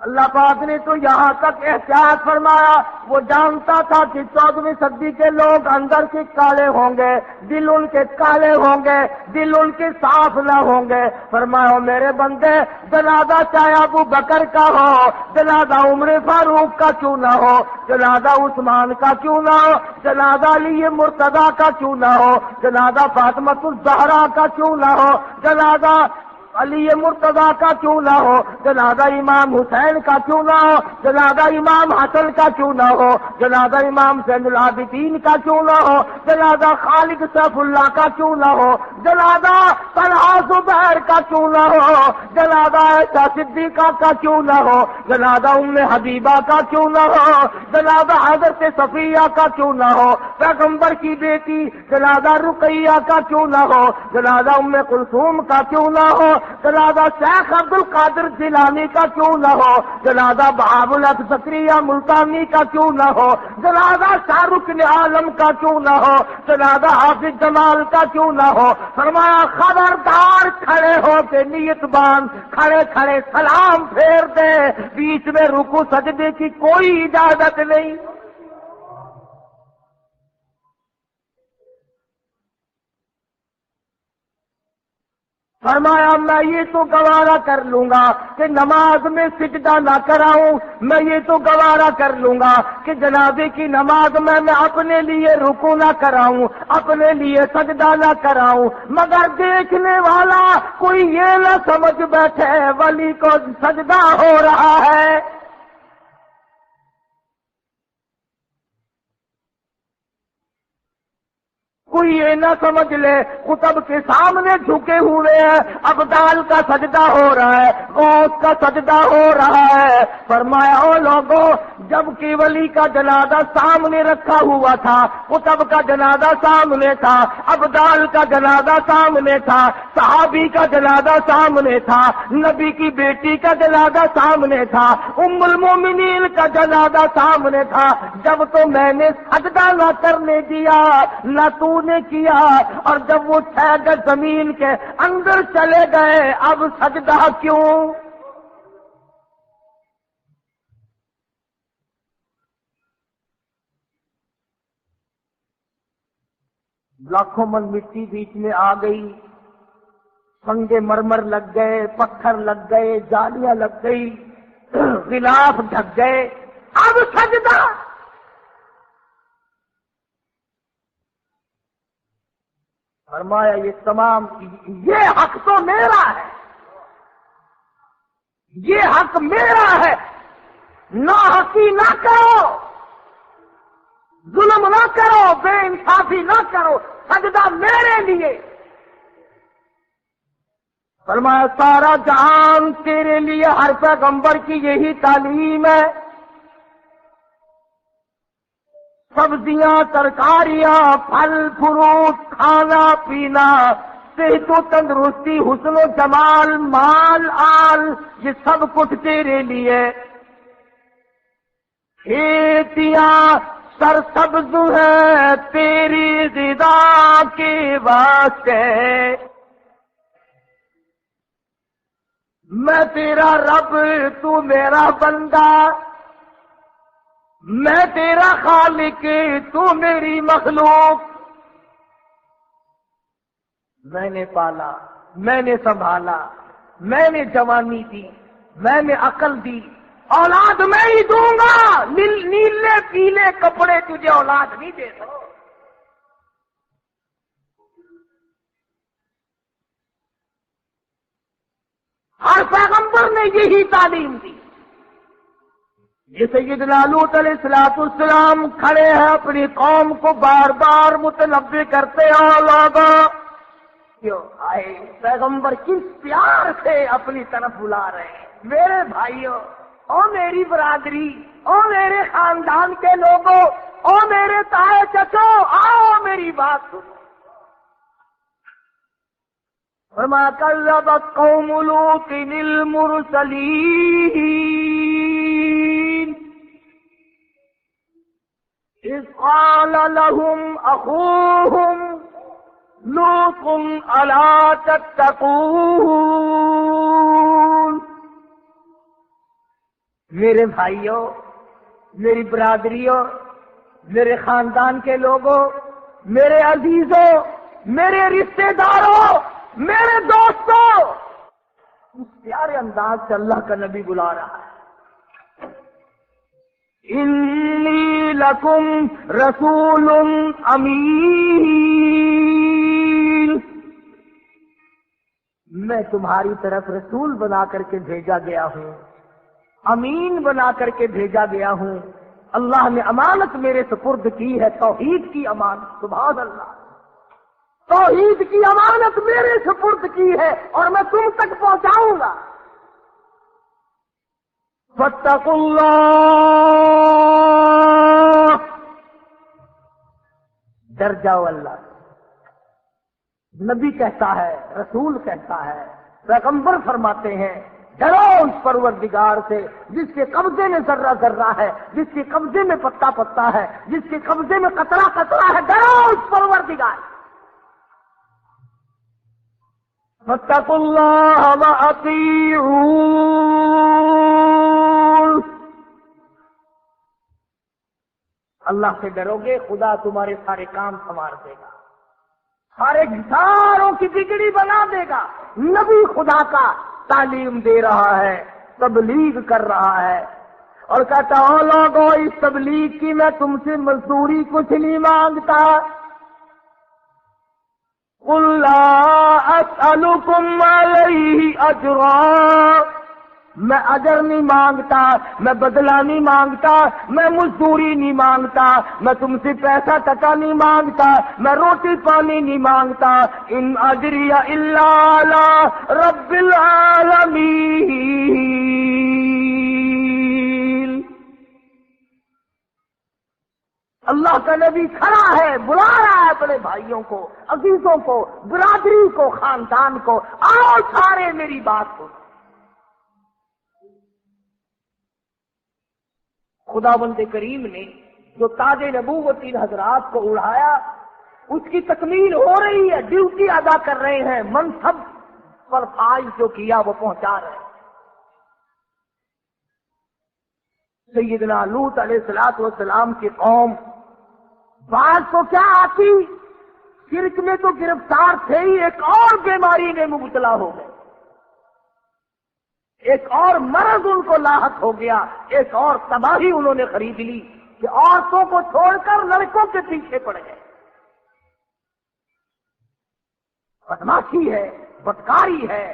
اللہ پاک نے تو یہاں تک احتیاط فرمایا، وہ جانتا تھا کہ 14ویں صدی کے لوگ اندر کے کالے ہوں گے، دل ان کے کالے ہوں گے، دل ان کے صاف نہ ہوں گے، فرمایا میرے بندے جنازہ چاہے ابو بکر کا ہو، جنازہ عمر فاروق کا کیوں نہ ہو، جنازہ عثمان کا کیوں نہ ہو، جنازہ علی مرتضیٰ کا کیوں نہ ہو، جنازہ فاطمہ الزہرا کا کیوں نہ ہو، جنازہ علی مرتضیٰ کا کیوں نہ ہو، جنازہ امام حسین کا کیوں نہ ہو، جنازہ امام حسن کا کیوں نہ ہو، جنازہ امام زین العابدین کا کیوں نہ ہو، جنازہ خالد سیف اللہ کا کیوں نہ ہو، جنازہ طلحہ زبیر کا کیوں نہ ہو، جنازہ عائشہ صدیقہ کا کیوں نہ ہو، جنازہ ام حبیبہ کا کیوں نہ ہو، جنازہ حضرت صفیہ کا کیوں نہ ہو، پیغمبر کی بیٹی جنازہ رقیہ کا کیوں نہ ہو، جنازہ ام کلثوم کا کیوں نہ ہو، جنازہ شیخ عبد القادر جیلانی کا کیوں نہ ہو، جنازہ بہاء الحق زکریا ملتانی کا کیوں نہ ہو، جنازہ شاہ رکن عالم کا کیوں نہ ہو، جنازہ حافظ جمال کا کیوں نہ ہو، فرمایا خبردار کھڑے ہو کے نیت باندھ، کھڑے کھڑے سلام پھیر دے، بیچ میں رکوع سجدے کی کوئی اجازت نہیں۔ فرمایا میں یہ تو گوارا کر لوں گا کہ نماز میں سجدہ نہ کراؤں، میں یہ تو گوارا کر لوں گا کہ جنازے کی نماز میں اپنے لیے رکوع نہ کراؤں، اپنے لیے سجدہ نہ کراؤں، مگر دیکھنے والا کوئی یہ نہ سمجھ بیٹھے ولی کو سجدہ ہو رہا ہے۔ کوئی یہ نہ سمجھ لے قطب کے سامنے جھکے ہوئے ہیں، ابدال کا سجدہ ہو رہا ہے، غوث کا سجدہ ہو رہا ہے۔ فرمایا او لوگوں، جب کہ ولی کا جنازہ سامنے رکھا ہوا تھا، قطب کا جنازہ سامنے تھا، ابدال کا جنازہ سامنے تھا، صحابی کا جنازہ سامنے تھا، نبی کی بیٹی کا جنازہ سامنے تھا، ام المومنین کا جنازہ سامنے تھا، جب تو میں نے سجدہ نہ کرنے دیا نہ تو نے کیا، اور جب وہ 6 گز زمین کے اندر چلے گئے اب سجدہ کیوں؟ لاکھوں من مٹی بیچ میں آ گئی، سنگے مرمر لگ گئے، پتھر لگ گئے، جالیاں لگ گئی، غلاف ڈھک گئے، اب سجدہ۔ فرمایا یہ تمام یہ حق تو میرا ہے، یہ حق میرا ہے، نا حقی نہ کرو، ظلم نہ کرو، بے انصافی نہ کرو، سجدہ میرے لیے۔ فرمایا سارا جہان تیرے لیے، ہر پیغمبر کی یہی تعلیم ہے۔ سبزیاں، ترکاریاں، پھل فروٹ، کھانا پینا، صحت و تندرستی، حسن و جمال، مال آل، یہ سب کچھ تیرے لیے۔ کھیتیاں سرسبز ہے تیری غذا کے واسطے۔ میں تیرا رب، تو میرا بندہ، میں تیرا خالق، تو میری مخلوق۔ میں نے پالا، میں نے سنبھالا، میں نے جوانی دی، میں نے عقل دی، اولاد میں ہی دوں گا۔ نیلے پیلے کپڑے تجھے اولاد نہیں دے سکتا۔ ہر پیغمبر نے یہی تعلیم دی۔ یہ سیدنا لوط علیہ السلام کھڑے ہیں، اپنی قوم کو بار بار متنبہ کرتے ہیں، لوگوں کیوں آئے پیغمبر کس پیار سے اپنی طرف بلا رہے ہیں۔ میرے بھائیوں، او میری برادری، او میرے خاندان کے لوگوں، او میرے تائے چچو، آؤ میری بات سنو۔ وما كذب قوم لوط المرسلين إذ قال لهم أخوهم لوط ألا تتقون۔ میرے بھائیوں، میری برادریوں، میرے خاندان کے لوگوں، میرے عزیزوں، میرے رشتہ داروں، میرے دوستوں، اس پیارے انداز سے اللہ کا نبی بلا رہا ہے۔ انی لکم رسول امین، میں تمہاری طرف رسول بنا کر کے بھیجا گیا ہوں، امین بنا کر کے بھیجا گیا ہوں۔ اللہ نے امانت میرے سپرد کی ہے، توحید کی امانت۔ سبحان اللہ، توحید کی امانت میرے سپرد کی ہے اور میں تم تک پہنچاؤں گا۔ فاتقوا اللہ، ڈر جاؤ اللہ۔ نبی کہتا ہے، رسول کہتا ہے، پیغمبر فرماتے ہیں، ڈرو اس پروردگار سے جس کے قبضے میں ذرہ ذرہ ہے، جس کے قبضے میں پتا پتا ہے، جس کے قبضے میں قطرہ قطرہ ہے۔ ڈرو اس پروردگار۔ فاتقوا اللہ وأطیعون، اللہ سے ڈرو گے، خدا تمہارے سارے کام سنوار دے گا، سارے گھساروں کی بگڑی بنا دے گا۔ نبی خدا کا تعلیم دے رہا ہے، تبلیغ کر رہا ہے، اور کہتا ہوں لوگوں اس تبلیغ کی میں تم سے مزدوری کچھ نہیں مانگتا۔ قل لا اسألكم علیہ اجرا، میں اجر نہیں مانگتا، میں بدلہ نہیں مانگتا، میں مزدوری نہیں مانگتا، میں تم سے پیسہ ٹکا نہیں مانگتا، میں روٹی پانی نہیں مانگتا۔ ان اجری الا علی رب العالمین۔ اللہ کا نبی کھڑا ہے، بلا رہا ہے اپنے بھائیوں کو، عزیزوں کو، برادری کو، خاندان کو، آؤ سارے میری بات کو۔ خداوند کریم نے جو تاج نبوت ان حضرات کو اڑایا، اس کی تکمیل ہو رہی ہے، ڈیوٹی ادا کر رہے ہیں، منصب پر فائز جو کیا وہ پہنچا رہے ہیں۔ سیدنا لوط علیہ السلام کی قوم بعض کو کیا آتی، شرک میں تو گرفتار تھے ہی، ایک اور بیماری میں مبتلا ہو گئے، ایک اور مرض ان کو لاحق ہو گیا، ایک اور تباہی انہوں نے خرید لی کہ عورتوں کو چھوڑ کر لڑکوں کے پیچھے پڑ گئے۔ بدماشی ہے، بدکاری ہے،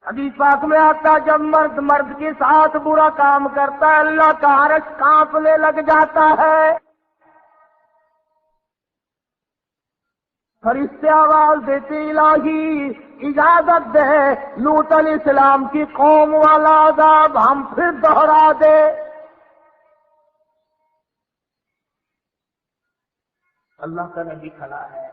حدیث پاک میں آتا جب مرد مرد کے ساتھ برا کام کرتا ہے اللہ کا عرش کانپنے لگ جاتا ہے، فرشتے آواز دیتے الہی اجازت دے لوط علیہ السلام کی قوم والا عذاب ہم پھر دوہرا دے۔ اللہ کا نبی کھڑا ہے،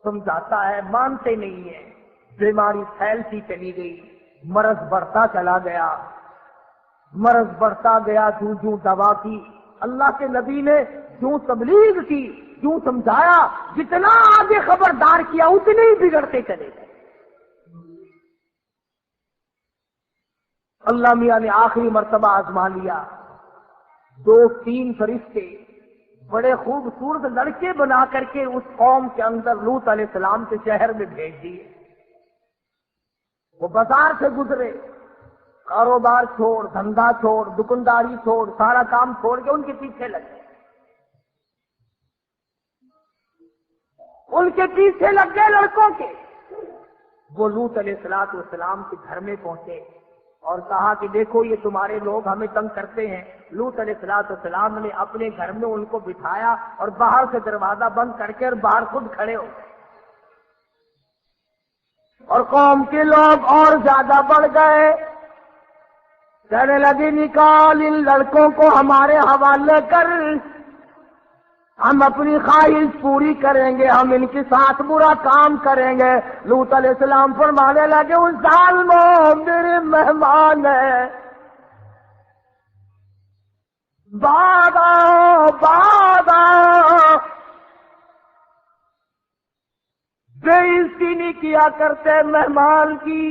سمجھاتا ہے، مانتے نہیں ہیں، بیماری پھیلتی چلی گئی، مرض بڑھتا چلا گیا، مرض بڑھتا گیا، جو دوا کی اللہ کے نبی نے جو تبلیغ کی، جو سمجھایا، جتنا آگے خبردار کیا اتنے ہی بگڑتے چلے گئے۔ اللہ میاں نے آخری مرتبہ آزما لیا، 2-3 فرشتے بڑے خوبصورت لڑکے بنا کر کے اس قوم کے اندر لوط علیہ السلام کے شہر میں بھیج دیے۔ وہ بازار سے گزرے، کاروبار چھوڑ، دھندا چھوڑ، دکانداری چھوڑ، سارا کام چھوڑ کے ان کے پیچھے لگے، ان کے پیچھے لگ گئے لڑکوں کے۔ وہ لوط علیہ السلام کے گھر میں پہنچے اور کہا کہ دیکھو یہ تمہارے لوگ ہمیں تنگ کرتے ہیں۔ لوط علیہ السلام نے اپنے گھر میں ان کو بٹھایا اور باہر سے دروازہ بند کر کے اور باہر خود کھڑے ہو گئے، اور قوم کے لوگ اور زیادہ بڑھ گئے، کہنے لگے نکال ان لڑکوں کو ہمارے حوالے کر، ہم اپنی خواہش پوری کریں گے، ہم ان کے ساتھ برا کام کریں گے۔ لوط علیہ السلام فرمانے لگے اس ظالموں میرے مہمان ہیں، بعد آؤ بعد آؤ، بے عزتی نہیں کیا کرتے مہمان کی۔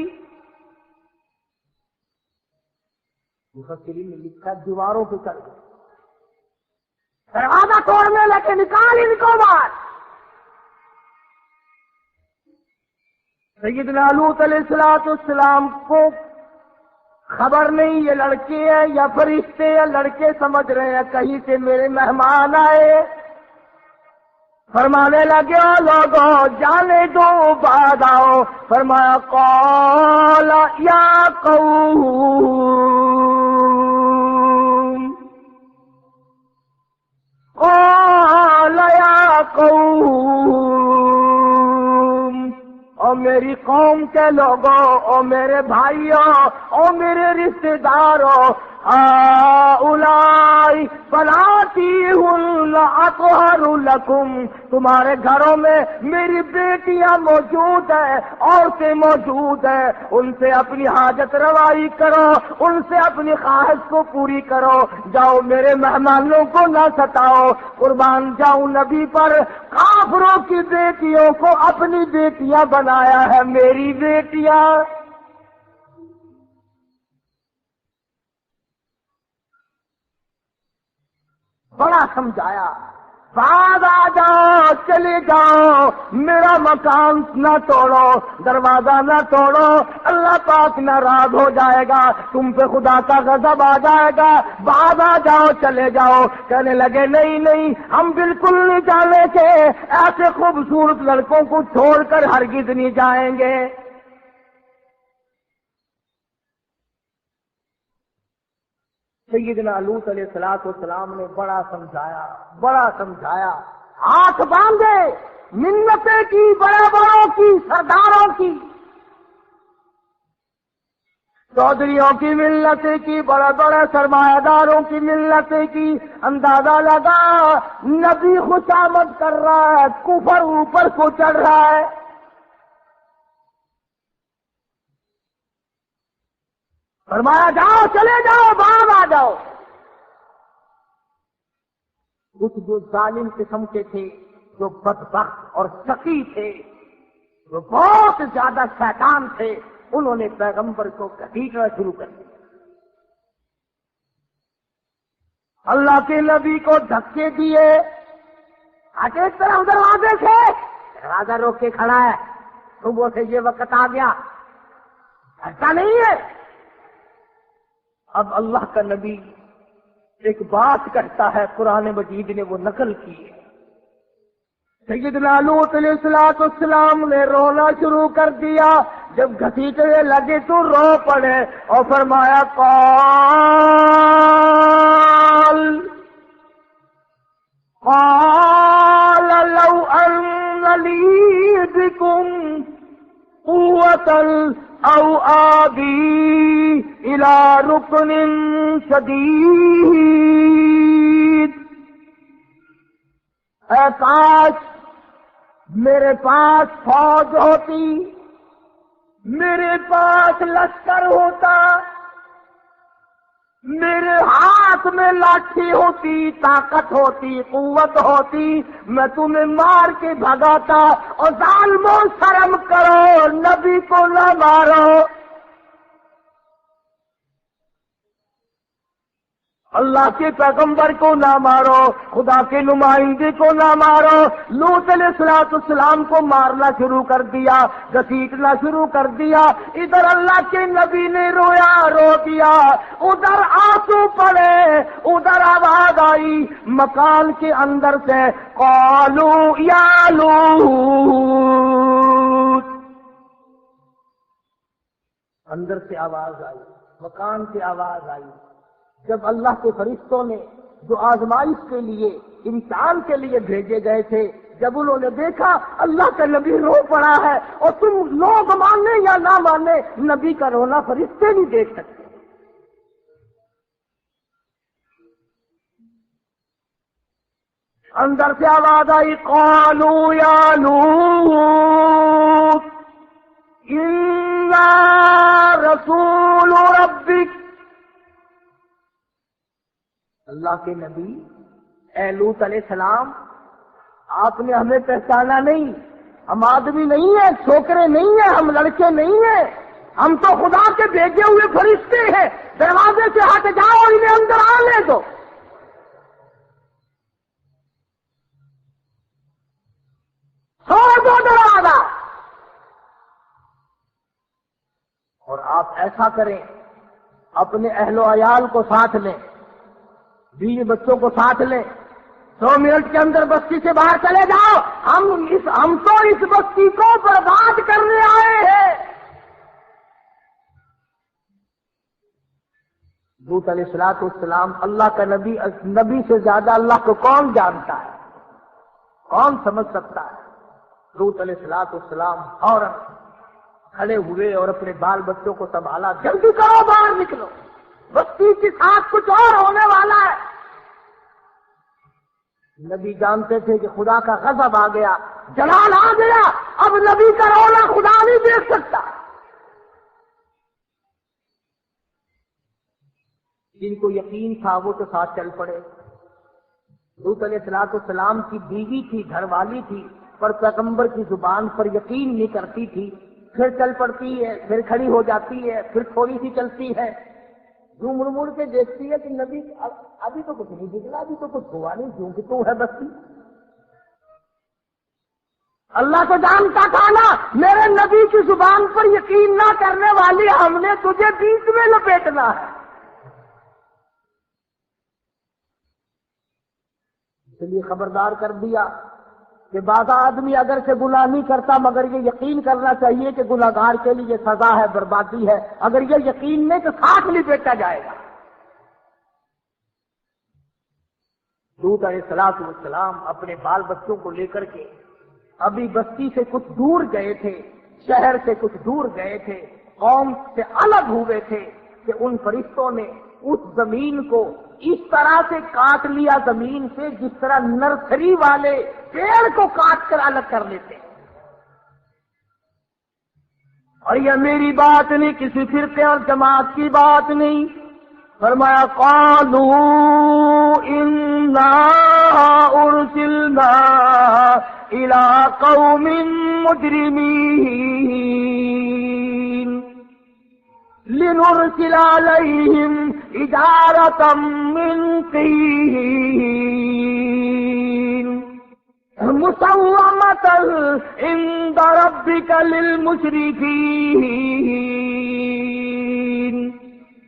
مفسرین نے لکھا دیواروں پہ چل گئے، دروازہ توڑنے لگے، نکال ان کو باہر۔ سیدنا لوط علیہ السلام کو خبر نہیں یہ لڑکے ہیں یا فرشتے یا لڑکے سمجھ رہے ہیں کہیں سے میرے مہمان آئے، فرمانے لگے او لوگوں جانے دو بعد آؤ۔ فرمایا قال یا قوم، قال یا قوم، او میری قوم کے لوگوں، او میرے بھائیوں، او میرے رشتہ داروں، اولائی فلاتیہن اطہر لکم، تمہارے گھروں میں میری بیٹیاں موجود ہیں، عورتیں موجود ہیں، ان سے اپنی حاجت روائی کرو، ان سے اپنی خواہش کو پوری کرو، جاؤ میرے مہمانوں کو نہ ستاؤ۔ قربان جاؤں نبی پر، کافروں کی بیٹیوں کو اپنی بیٹیاں بنایا ہے میری بیٹیاں۔ بڑا سمجھایا، بعد آ جاؤ، چلے جاؤ، میرا مکان نہ توڑو، دروازہ نہ توڑو، اللہ پاک ناراض ہو جائے گا، تم پہ خدا کا غضب آ جائے گا، بعد آ جاؤ، چلے جاؤ۔ کہنے لگے نہیں نہیں، ہم بالکل نہیں جانے کے، ایسے خوبصورت لڑکوں کو چھوڑ کر ہرگز نہیں جائیں گے۔ سیدنا لوط علیہ السلام نے بڑا سمجھایا، ہاتھ باندھے، منتیں کی، بڑے بڑوں کی، سرداروں کی، چودھریوں کی منتیں کی، بڑے بڑے سرمایہ داروں کی منتیں کی۔ اندازہ لگا نبی خوشامد کر رہا ہے، کفر اوپر کو چڑھ رہا ہے۔ فرمایا جاؤ، چلے جاؤ، باہر آ جاؤ۔ کچھ جو ظالم قسم کے تھے، جو بدبخت اور شقی تھے، جو بہت زیادہ شیطان تھے، انہوں نے پیغمبر کو گھسیٹنا شروع کر دیا، اللہ کے نبی کو دھکے دیے۔ آگے ایک طرف دروازے سے دروازہ روک کے کھڑا ہے، صبح سے یہ وقت آ گیا، ایسا نہیں ہے۔ اب اللہ کا نبی ایک بات کہتا ہے، قرآن مجید نے وہ نقل کی ہے۔ سیدنا لوط علیہ السلام نے رونا شروع کر دیا، جب گھسیٹنے لگے تو رو پڑے اور فرمایا قال لو ان لی بکم قوة او آبی الى رکن شدید، اے کاش میرے پاس فوج ہوتی، میرے پاس لشکر ہوتا، میرے ہاتھ میں لاٹھی ہوتی، طاقت ہوتی، قوت ہوتی، میں تمہیں مار کے بھگاتا۔ اور ظالموں شرم کرو، نبی کو نہ مارو، اللہ کے پیغمبر کو نہ مارو، خدا کے نمائندے کو نہ مارو۔ لوط علیہ السلام کو مارنا شروع کر دیا، گھسیٹنا شروع کر دیا۔ ادھر اللہ کے نبی نے رویا، رو دیا، ادھر آنسو پڑے، ادھر آواز آئی مکان کے اندر سے، قالوا یا لوط، اندر سے آواز آئی، مکان سے آواز آئی۔ جب اللہ کے فرشتوں نے جو آزمائش کے لیے، امتحان کے لیے بھیجے گئے تھے، جب انہوں نے دیکھا اللہ کا نبی رو پڑا ہے، اور تم لوگ مانے یا نہ مانے، نبی کا رونا فرشتے نہیں دیکھ سکتے۔ اندر سے آواز آئی قالوا یا لوط انا رسول ربک، اللہ کے نبی اے لوط علیہ السلام، آپ نے ہمیں پہچانا نہیں، ہم آدمی نہیں ہیں، چھوکرے نہیں ہیں، ہم لڑکے نہیں ہیں، ہم تو خدا کے بھیجے ہوئے فرشتے ہیں، دروازے سے ہٹ جاؤ، انہیں اندر آنے دو۔ چھوڑ دو دروازہ، اور آپ ایسا کریں، اپنے اہل و عیال کو ساتھ لیں، بیوی بچوں کو ساتھ لیں، 100 منٹ کے اندر بستی سے باہر چلے جاؤ، ہم تو اس بستی کو برباد کرنے آئے ہیں۔ لوط علیہ السلام اللہ کا نبی سے زیادہ اللہ کو کون جانتا ہے، کون سمجھ سکتا ہے؟ لوط علیہ السلام فوراً کھڑے ہوئے اور اپنے بال بچوں کو سنبھالا، جلدی کرو باہر نکلو، بستی کے ساتھ کچھ اور ہونے والا ہے۔ نبی جانتے تھے کہ خدا کا غضب آ گیا، جلال آ گیا، اب نبی کا رونا خدا نہیں دیکھ سکتا۔ جن کو یقین تھا وہ تو ساتھ چل پڑے۔ لوط علیہ السلام کی بیوی تھی، گھر والی تھی، پر پیغمبر کی زبان پر یقین نہیں کرتی تھی، پھر چل پڑتی ہے، پھر کھڑی ہو جاتی ہے، پھر تھوڑی سی چلتی ہے، جو مڑ مڑ کے دیکھتی ہے کہ نبی ابھی تو کچھ نہیں نکلا، ابھی تو کچھ ہوا نہیں، کیونکہ تو ہے بستی۔ اللہ تو جانتا تھا نا میرے نبی کی زبان پر یقین نہ کرنے والی ہم نے تجھے بیچ میں لپیٹنا ہے۔ اس لیے خبردار کر دیا کہ بعض آدمی اگر سے گناہ نہیں کرتا مگر یہ یقین کرنا چاہیے کہ گناہگار کے لیے سزا ہے، بربادی ہے، اگر یہ یقین نہیں تو ساتھ لپیٹا جائے گا۔ لوط علیہ السلام اپنے بال بچوں کو لے کر کے ابھی بستی سے کچھ دور گئے تھے، شہر سے کچھ دور گئے تھے، قوم سے الگ ہوئے تھے کہ ان فرشتوں نے اس زمین کو اس طرح سے کاٹ لیا زمین سے جس طرح نرسری والے پیڑ کو کاٹ کر الگ کر لیتے ہیں۔ اور یہ میری بات نہیں، کسی فرقے اور جماعت کی بات نہیں، فرمایا قالوا انا ارسلنا الى قوم مجرمین لنرسل عليهم حجارة من طين مسومة عند ربك للمسرفين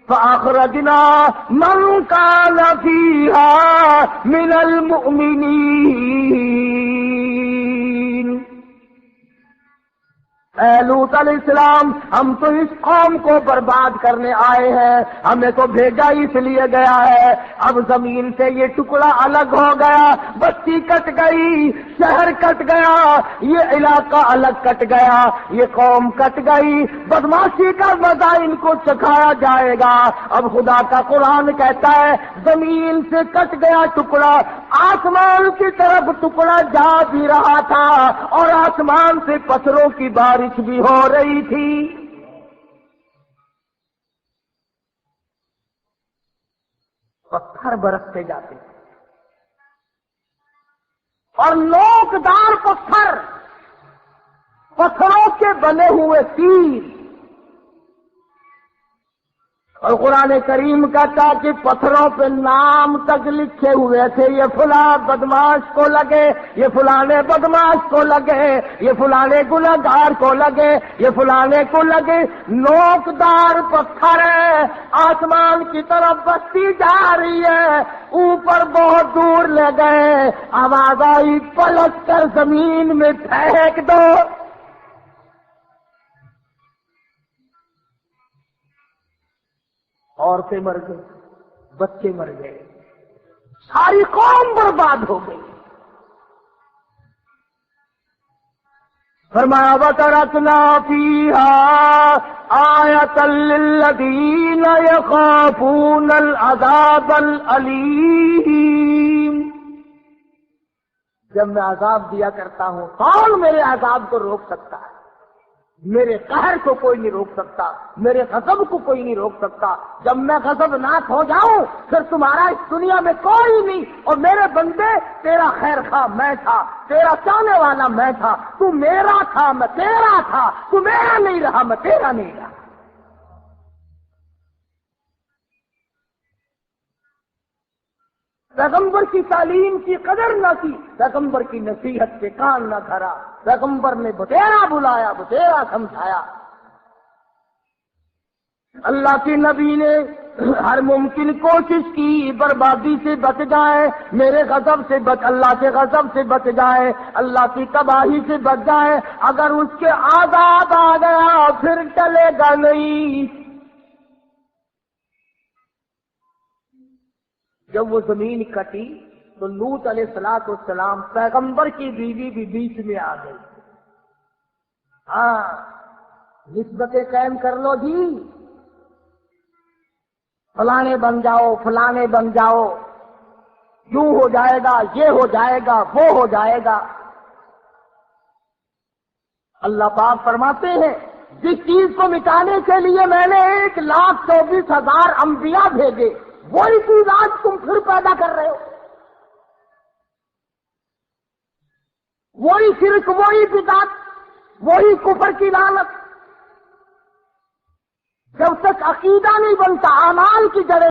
فأخرجنا من كان فيها من المؤمنين۔ اے لوط علیہ السلام ہم تو اس قوم کو برباد کرنے آئے ہیں، ہمیں تو بھیجا اس لیے گیا ہے۔ اب زمین سے یہ ٹکڑا الگ ہو گیا، بستی کٹ گئی، شہر کٹ گیا، یہ علاقہ الگ کٹ گیا، یہ قوم کٹ گئی، بدماشی کا مزہ ان کو چکھایا جائے گا۔ اب خدا کا قرآن کہتا ہے زمین سے کٹ گیا ٹکڑا، آسمان کی طرف ٹکڑا جا بھی رہا تھا اور آسمان سے پتھروں کی بارش بھی ہو رہی تھی۔ پتھر برستے جاتے اور نوکدار پتھر، پتھروں کے بنے ہوئے تیر، اور قرآن کریم کہتا کہ پتھروں پہ نام تک لکھے ہوئے تھے، یہ فلاں بدماش کو لگے، یہ فلانے بدماش کو لگے، یہ فلانے گنہگار کو لگے، یہ فلانے کو لگے۔ نوکدار پتھر ہے، آسمان کی طرف بستی جا رہی ہے، اوپر بہت دور لے گئے، آواز آئی پلٹ کر زمین میں پھینک دو۔ عورتیں مر گئی، بچے مر گئے، ساری قوم برباد ہو گئی۔ فرمایا وَتَرَكْنَا فِيهَا آيَةً لِّلَّذِينَ يَخَافُونَ الْعَذَابَ الْأَلِيمَ۔ جب میں عذاب دیا کرتا ہوں کون میرے عذاب کو روک سکتا ہے؟ میرے قہر کو کوئی نہیں روک سکتا، میرے غضب کو کوئی نہیں روک سکتا۔ جب میں غضبناک ہو جاؤں پھر تمہارا اس دنیا میں کوئی نہیں، اور میرے بندے تیرا خیر خواہ میں تھا، تیرا چاہنے والا میں تھا، تو میرا تھا میں تیرا تھا، تو میرا نہیں رہا میں تیرا نہیں رہا۔ پیغمبر کی تعلیم کی قدر نہ کی، پیغمبر کی نصیحت سے کان نہ دھرا، پیغمبر نے بتیرا بلایا، بتیرا سمجھایا۔ اللہ کے نبی نے ہر ممکن کوشش کی بربادی سے بچ جائے، میرے غضب سے بچ، اللہ کے غضب سے بچ جائے، اللہ کی تباہی سے بچ جائے۔ اگر اس کے عذاب آ گیا پھر ٹلے گا نہیں۔ جب وہ زمین کٹی تو لوط علیہ السلام پیغمبر کی بیوی بھی بیچ میں آ گئی۔ ہاں نسبتیں قائم کر لو جی، فلانے بن جاؤ، فلانے بن جاؤ، یوں ہو جائے گا، یہ ہو جائے گا، وہ ہو جائے گا۔ اللہ پاک فرماتے ہیں جس چیز کو مٹانے کے لیے میں نے 1,24,000 انبیاء بھیجے، وہی چیز آج تم پھر پیدا کر رہے ہو، وہی شرک، وہی بدعت، وہی کفر کی لعنت۔ جب تک عقیدہ نہیں بنتا، اعمال کی جڑیں